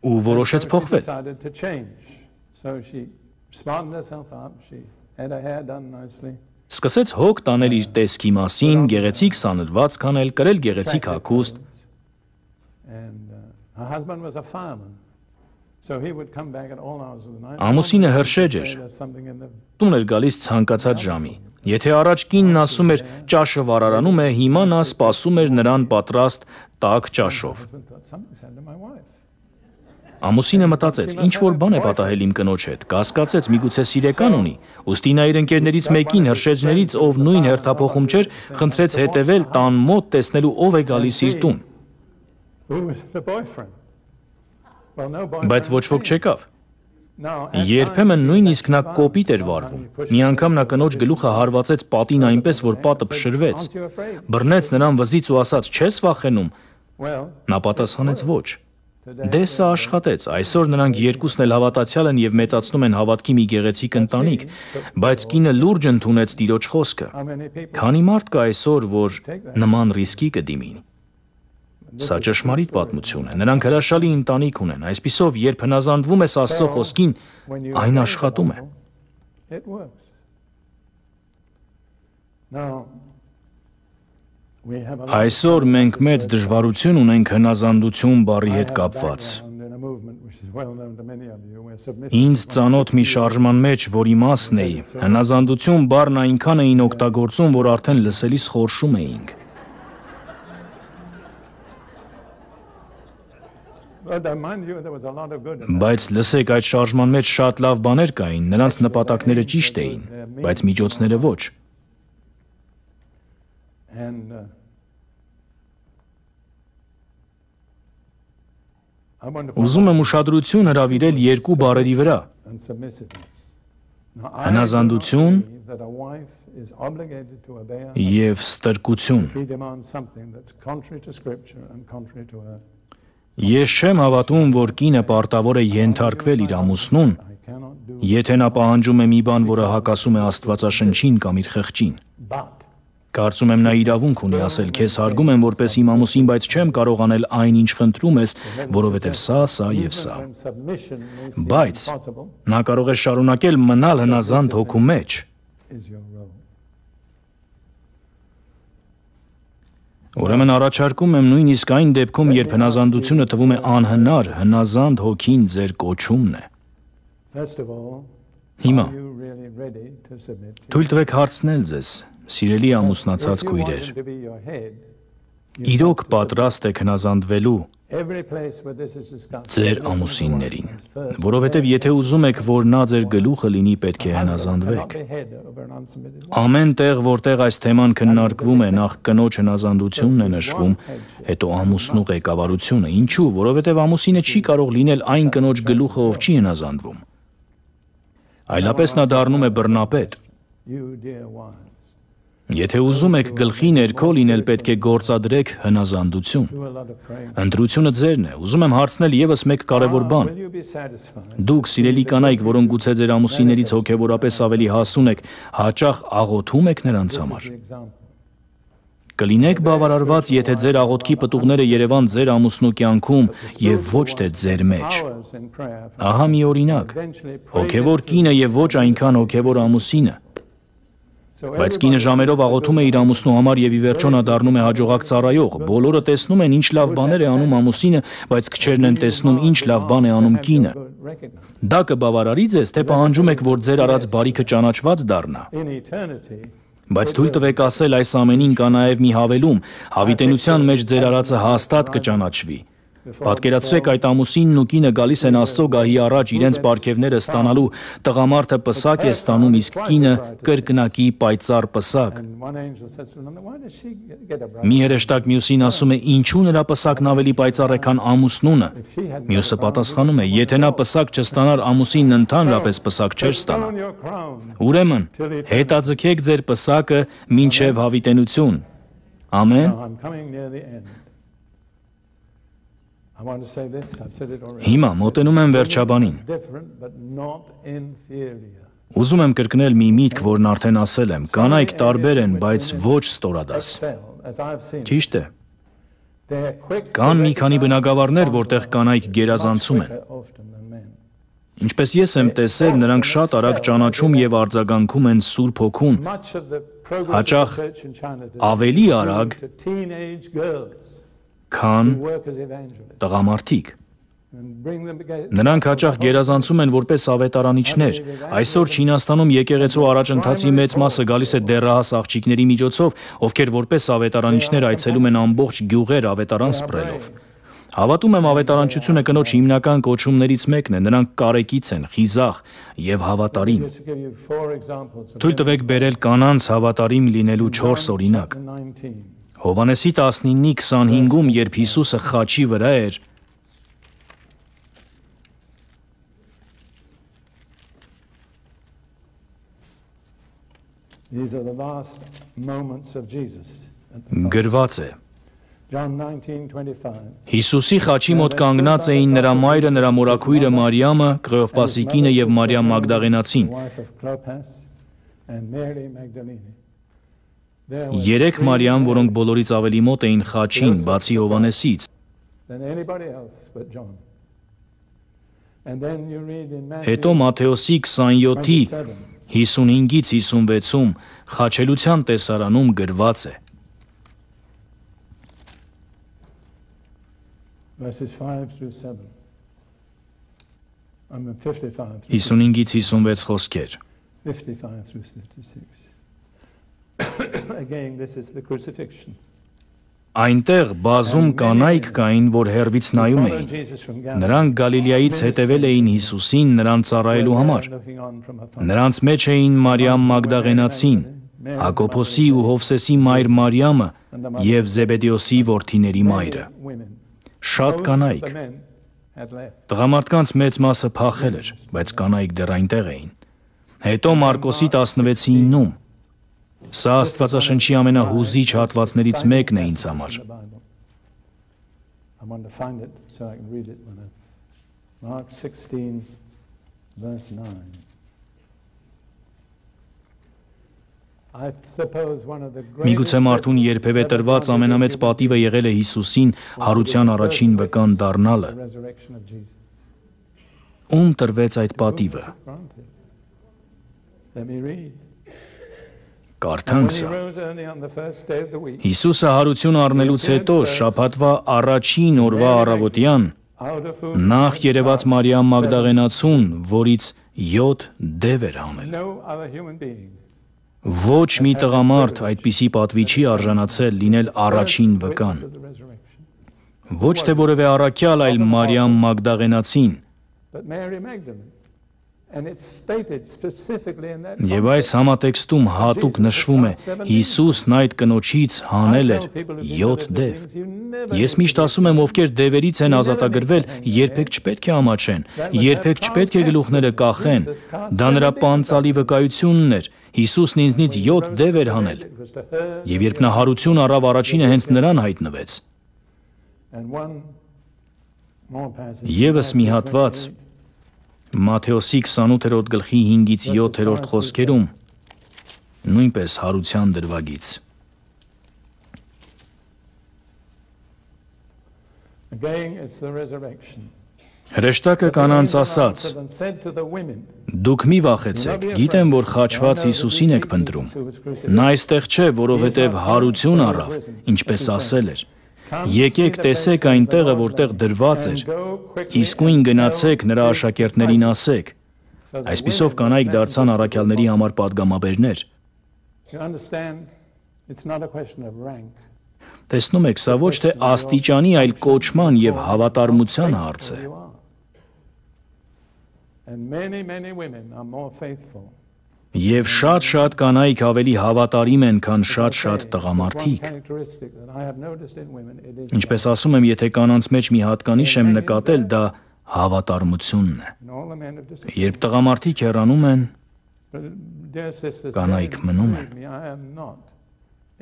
ու որոշեց She փոխվել։ decided to change. So she smartened herself up. She had her hair done nicely. Սկսեց հոգ տանել իր տեսքի մասին, գեղեցիկ սանրված կանել, կրել գեղեցիկ հագուստ։ And her husband was a fireman. So he would come back at all hours of the night. Ամուսինը հրշեջ էր, There's something in the տուն էր գալիս ցանկացած ժամի։ Եթե առաջ կինն ասում էր ճաշը վառարանում է, հիմա նա սպասում էր նրան պատրաստ տաք ճաշով։ husband thought something's happened to my wife. Ամուսինը մտածեց, ինչ որ բան է պատահել իմ կնոջ հետ, կասկածեց, միգուցե սիրեկան ունի։ Ուստի նա իր ընկերներից մեկին հրշեջներից, ով նույն հերթափոխում չէր, խնդրեց հետևել տան մոտ տեսնելու ով է գալիս իր տուն։ Who was the boyfriend? Well, no boyfriend. Բայց ոչ ոք չեկավ։ No, at Երբեմն times նույնիսկ նա he կոպիտ էր was վարվում։ and he pushed Մի անգամ նա կնոջ գլուխը հարվածեց պատին այնպես, որ պատը փշրվեց։ Aren't you afraid? Բռնեց նրան վզից ու ասաց. «Չես վախենում»։ Well, Նա պատասխանեց. «Ոչ»։ today Դե սա աշխատեց։ Այսօր նրանք երկուսն էլ հավատացյալ են եւ մեծացնում են հավատքի մի գեղեցիկ ընտանիք, բայց կինը լուրջ ընդունեց Տիրոջ խոսքը։ how many people Քանի մարդ կա այսօր, որ նման ռիսկի կդիմին։ Սա ճշմարիտ պատմություն է։ Նրանք հրաշալի ընտանիք ունեն։ Այսպիսով, երբ հնազանդվում ես Աստծո խոսքին, when you այն obey աշխատում the է։ Bible, it works. Now we have a lot of Այսօր մենք մեծ դժվարություն ունենք հնազանդություն բառի I հետ have a կապված։ background in a movement which is well known to many of you, where submission Ինձ ծանոթ մի շարժման մեջ, որի մասն էի, հնազանդություն բառն այնքան էին օգտագործում, որ արդեն լսելիս խորշում էինք։ But mind you, there was a lot of good in that. Բայց լսեք, այդ շարժման մեջ շատ լավ բաներ կային, նրանց նպատակները ճիշտ էին, բայց միջոցները ոչ։ And I want to Ուզում եմ ուշադրություն հրավիրել երկու բառերի վրա՝ and submissiveness. Now, Հնազանդություն believe that a wife is obligated to obey her եւ ստրկություն։ if he demands something that's contrary to scripture and contrary to her. Ես չեմ հավատում, որ կինը պարտավոր է ենթարկվել իր ամուսնուն, I cannot do եթե նա պահանջում է մի բան, որը հակասում է Աստվածաշնչին կամ իր խղճին։ but Կարծում եմ նա իրավունք ունի ասել. «Քեզ հարգում եմ որպես իմ ամուսին, բայց չեմ կարող անել այն, ինչ խնդրում ես, որովհետև սա եւ սա»։ when submission may seem Բայց impossible նա կարող է շարունակել մնալ հնազանդ հոգու մեջ։ is your role. Ուրեմն առաջարկում եմ նույնիսկ այն դեպքում, երբ հնազանդությունը թվում է անհնար, հնազանդ հոգին ձեր կոչումն է։ First of all, Հիմա are you really ready to submit? թույլ տվեք հարցնել ձեզ, սիրելի ամուսնացած If you want քույրեր, him to be your head, իրոք պատրաստ եք հնազանդվելու every place where this is discussed, ձեր ամուսիններին, որովհետև եթե ուզում եք, որ նա ձեր գլուխը լինի, պետք է հնազանդվեք։ cannot be head over an unsubmitted wife. Ամեն տեղ, որտեղ այս թեման քննարկվում է, նախ կնոջ հնազանդությունն է նշվում, հետո ամուսնու ղեկավարությունը։ Ինչու՞, որովհետև ամուսինը չի կարող լինել այն կնոջ գլուխը, ով չի հնազանդվում։ Այլապես նա դառնում է բռնապետ։ You dear wives, Եթե ուզում եք գլխի ներքո լինել, պետք է գործադրեք հնազանդություն։ do a lot of praying. Ընտրությունը ձերն է։ Ուզում եմ հարցնել եւս մեկ կարևոր բան։ Will you be satisfied? Դուք սիրելի կանայք, որոնք գուցե ձեր ամուսիններից հոգևորապես ավելի հասուն եք, հաճախ աղոթում եք նրանց համար։ The example. Կլինեք բավարարված, եթե ձեր աղոթքի պտուղները երևան ձեր ամուսնու կյանքում եւ ոչ թե ձեր մեջ։ Hours in prayer. Ահա մի օրինակ։ Eventually pray. Հոգևոր կինը եւ ոչ այնքան հոգևոր ամուսինը։ So Բայց կինը ժամերով աղոթում է իր ամուսնու համար եւ ի վերջո նա դառնում է հաջողակ ծառայող։ Բոլորը տեսնում են ինչ լավ բաներ է անում ամուսինը, բայց քչերն են տեսնում ինչ լավ բան է անում կինը։ recognize Դա կբավարարի ձեզ, թե պահանջում եք, որ ձեր արած բարիքը ճանաչված դառնա։ in eternity. Բայց թույլ տվեք ասել, այս ամենին կա նաև մի հավելում. հավիտենության մեջ ձեր արածը հաստատ կճանաչվի։ Պատկերացրեք, այդ ամուսինն ու կինը գալիս են Աստծո գահի առաջ իրենց պարգևները ստանալու, տղամարդը պսակ է ստանում, իսկ կինը կրկնակի պայծառ պսակ։ And one angel says to another, why does she get a bride? Մի հրեշտակ մյուսին ասում է, ինչու նրա պսակն ավելի պայծառ է, քան ամուսնունը։ Մյուսը պատասխանում է, եթե նա պսակ չստանար, ամուսինն ընդհանրապես պսակ չէր Put ստանա։ on your crown. Ուրեմն, հետաձգեք ձեր պսակը մինչև հավիտենություն։ Ամեն։ Now I'm coming near the end. I want to say this, I've said it already. Հիմա մոտենում եմ վերջաբանին։ Different but not inferior. Ուզում եմ կրկնել մի միտք, որն արդեն ասել եմ. կանայք տարբեր են, բայց ոչ ստորադաս։ Excel, as I've seen. Ճիշտ է։ They're quick. Կան մի քանի բնակավարներ, որտեղ կանայք գերազանցում են։ Often than men. Ինչպես ես եմ տեսել, նրանք շատ արագ ճանաչում եւ արձագանքում են Սուրբ Հոգուն, Much of the progress Հաճախ of the church in China today ավելի արագ, to teenage girls քան who work as evangelists տղամարդիկ։ and bring them together. Նրանք հաճախ գերազանցում են որպես ավետարանիչներ։ Այսօր Չինաստանում եկեղեցու առաջընթացի մեծ մասը գալիս է դեռահաս աղջիկների միջոցով, ովքեր որպես ավետարանիչներ այցելում են ամբողջ գյուղեր ավետարան սպրելով։ Հավատում եմ ավետարանչությունը կնոջ հիմնական կոչումներից մեկն է, նրանք կարեկից են, խիզախ եւ հավատարիմ։ Just to give you 4 examples of Թույլ տվեք բերել կանանց հավատարիմ լինելու 4 օրինակ։ 19. Հովանեսի 19:25-ում, երբ Հիսուսը խաչի վրա էր, These are the last moments of Jesus. գրված է. John 19:25. Հիսուսի խաչի մոտ կանգնած էին նրա մայրը, նրա մորաքույրը Մարիամը, Կղեոֆպասի կինը եւ Մարիամ Մագդաղենացին։ Wife of Clopas and Mary Magdalene. Երեք Մարիամ, որոնք բոլորից ավելի մոտ էին խաչին, բացի Հովանեսից։ Than anybody else but John. And then you read in Matthew Հետո Մատթեոսի 27-ի 55-ից 56-ում խաչելության տեսարանում գրված է. verses 5 through 7. 55 through 55-ից 56 խոսքեր։ 55 through 56. Again, this is the crucifixion. Այնտեղ բազում կանայք կային, որ հեռվից նայում էին։ Նրանք Գալիլեայից հետևել էին Հիսուսին նրան ծառայելու համար։ Նրանց մեջ էին Մարիամ Մագդաղենացին, Հակոբոսի ու Հովսեսի մայր Մարիամը եւ Զեբեդեոսի որդիների մայրը։ Շատ կանայք։ Տղամարդկանց մեծ մասը փախել էր, բայց կանայք դեռ այնտեղ էին։ Հետո Մարկոսի 16:9-ում Սա Աստվածաշնչի ամենահուզիչ հատվածներից մեկն է ինձ համար։ I want to find it so I can read it when Mark 16 verse 9. I suppose one of the Միգուցե մարդուն երբևէ տրված ամենամեծ պատիվը եղել է Հիսուսին հարության առաջին վկան դառնալը։ resurrection of Jesus. Ում տրվեց այդ պատիվը։ Let me read. Կարդանք He սա։ rose early on the first day of the week. Հիսուսը հարություն առնելուց հետո շաբաթվա առաջին օրվա առավոտյան Out of whom նախ երևաց Մարիամ Մագդաղենացուն, որից 7 դև էր հանել։ no other human being. Ոչ մի տղամարդ այդպիսի պատվի չի արժանացել լինել առաջին վկան։ Of the resurrection. Ոչ թե որևէ առաքյալ, այլ Մարիամ Մագդաղենացին։ But Mary Magdalene. And it's stated specifically in that Եվ այս համատեքստում հատուկ նշվում է Հիսուսն այդ կնոջից հանել էր 7 դև։ Ես միշտ ասում եմ, ովքեր դևերից են ազատագրվել, երբեք չպետք է ամաչեն, երբեք չպետք է գլուխները կախեն։ Դա նրա պանծալի վկայությունն էր։ Հիսուսն ինձնից 7 դև էր հանել։ Եվ երբ նա հարություն առավ, առաջինը հենց նրան հայտնվեց։ and one more passage. Եվս մի հատված Մատթեոսի 28-րդ գլխի 5-ից 7-րդ խոսքերում նույնպես հարության դրվագից։ Again, it's the resurrection. Հրեշտակը կանանց ասաց. And said to the women, Դուք մի վախեցեք, գիտեմ, որ խաչված Հիսուսին եք փնտրում։ Նա այստեղ չէ, որովհետև հարություն առավ, ինչպես ասել էր։ Եկեք տեսեք այն տեղը, որտեղ դրված էր։ Իսկույն գնացեք նրա աշակերտներին ասեք։ Այսպիսով կանայք դարձան առաքյալների համար պատգամաբերներ։ you understand, it's not a question of rank. Տեսնում եք, սա ոչ թե աստիճանի, այլ կոչման եւ հավատարմության հարց է։ You are. And many women are more faithful. Եվ շատ կանայք ավելի հավատարիմ են, քան շատ տղամարդիկ։ Characteristic that I have noticed in women, it is Ինչպես ասում եմ, եթե կանանց մեջ մի հատկանիշ եմ նկատել, դա հավատարմությունն է։ in all the men of discipline. Երբ տղամարդիկ հեռանում են, Dear sisters, կանայք մնում են։ believe me, I am not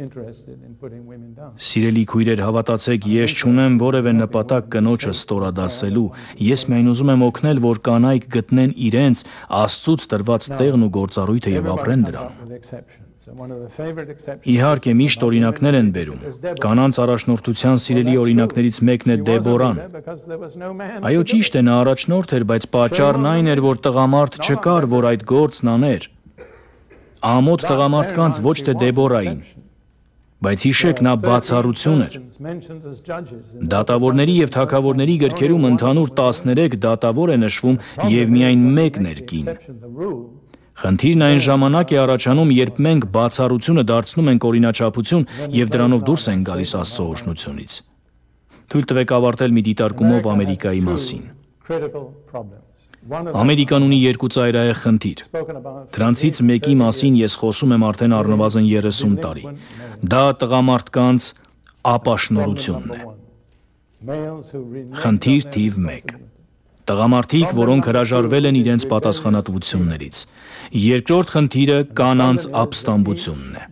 interested in putting women down. Սիրելի քույրեր, հավատացեք, ես չունեմ որևէ նպատակ կնոջը ստորադասելու։ Ես միայն ուզում եմ օգնել, որ կանայք գտնեն իրենց Աստծուց տրված տեղն ու գործառույթը եւ ապրեն դրանում։ With exceptions. And one of the favorite exceptions Իհարկե, միշտ օրինակներ են բերում։ Կանանց առաջնորդության սիրելի օրինակներից մեկն է Դեբորան։ because there was no man. Այո, ճիշտ է, նա առաջնորդ էր, բայց պատճառն այն էր, որ տղամարդ չկար, որ այդ գործն աներ։ Ամոթ տղամարդկանց ոչ թե Դեբորային, բայց հիշեք, նա բացառություն էր։ Mentioned as judges. Դատավորների եւ թագավորների գրքերում ընդհանուր 13 դատավոր է նշվում եւ միայն մեկն էր կին։ The rule. Խնդիրն այն ժամանակ է առաջանում, երբ մենք բացառությունը դարձնում ենք օրինաչափություն եւ դրանով դուրս ենք գալիս Աստծո օրհնությունից։ Թույլ տվեք ավարտել մի դիտարկումով Ամերիկայի մասին։ Critical problems. One of Ամերիկան ունի երկու ծայրահեղ խնդիր։ spoken about. Դրանցից մեկի մասին ես խոսում եմ արդեն առնվազն 30 տարի։ Դա տղամարդկանց ապաշնորությունն է։ Խնդիր թիվ 1. Տղամարդիկ, որոնք հրաժարվել են իրենց պատասխանատվություններից։ Երկրորդ խնդիրը կանանց ապստամբությունն է։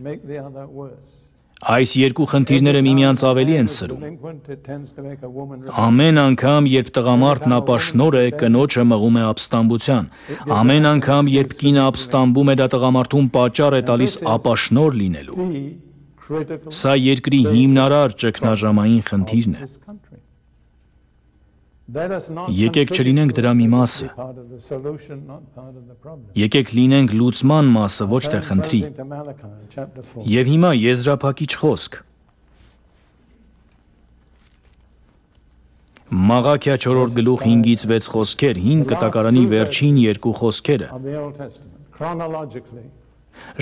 Այս երկու խնդիրները միմյանց ավելի են սրում։ Ամեն անգամ, երբ տղամարդն ապաշնոր է, կնոջը մղում է ապստամբության։ Ամեն անգամ, երբ կինը ապստամբում է, դա տղամարդուն պատճառ է տալիս ապաշնոր լինելու։ Սա երկրի հիմնարար ճգնաժամային խնդիրն է։ Եկեք չլինենք դրա մի մասը։ Եկեք լինենք լուծման մասը, ոչ թե խնդրի։ Եվ հիմա եզրափակիչ խոսք։ Մաղաքիա 4-րդ գլուխ 5-ից 6 խոսքեր, 5 կտակարանի վերջին 2 խոսքերը։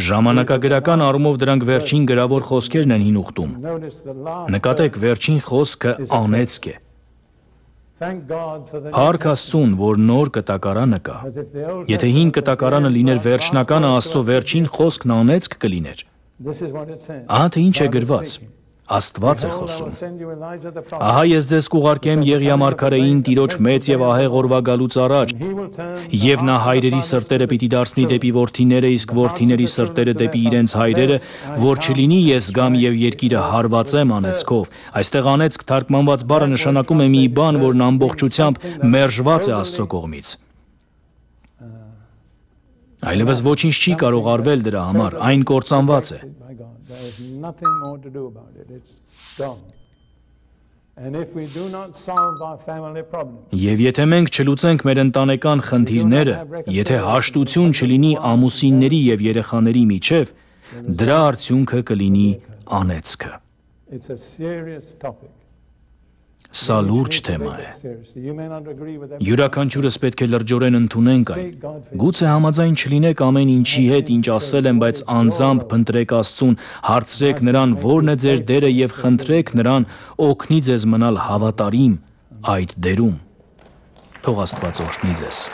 Ժամանակագրական առումով դրանք վերջին գրավոր խոսքերն են հին ուխտում։ Նկատեք, վերջին խոսքը անեծք է։ Փառք Աստծուն, որ նոր կտակարանը կա։ Եթե հին կտակարանը լիներ վերջնականը, Աստծո վերջին խոսքն անեծք կլիներ։ Ահա թե ինչ է գրված։ Աստված է խոսում։ Ահա ես ձեզ կուղարկեմ Եղիա մարգարեին Տիրոջ մեծ եւ ահեղ օրվա գալուց առաջ, եւ նա հայրերի սրտերը պիտի դարձնի դեպի որդիները, իսկ որդիների սրտերը դեպի իրենց հայրերը, որ չլինի ես գամ եւ երկիրը հարվածեմ անեծքով։ Այստեղ անեծք թարգմանված բառը նշանակում է մի բան, որն ամբողջությամբ մերժված է Աստծո կողմից։ Այլևս ոչինչ չի կարող արվել դրա համար, այն կործանված է։ There is nothing more to do about it. It's gone. And if we do not solve our family problems, Եվ եթե մենք չլուծենք մեր ընտանեկան խնդիրները, եթե հաշտություն չլինի ամուսինների եւ երեխաների միջև, դրա արդյունքը կլինի անեծքը։ it's a serious topic. Սա լուրջ թեմա է։ Յուրաքանչյուրս պետք է լրջորեն ընդունենք այն։ Գուցե համաձայն չլինեք ամեն ինչի հետ, ինչ ասել եմ, բայց անձամբ փնտրեք Աստծուն, հարցրեք նրան, որն է ձեր դերը եւ խնդրեք նրան, օգնի ձեզ մնալ հավատարիմ այդ դերում։ Թող Աստված օրհնի ձեզ։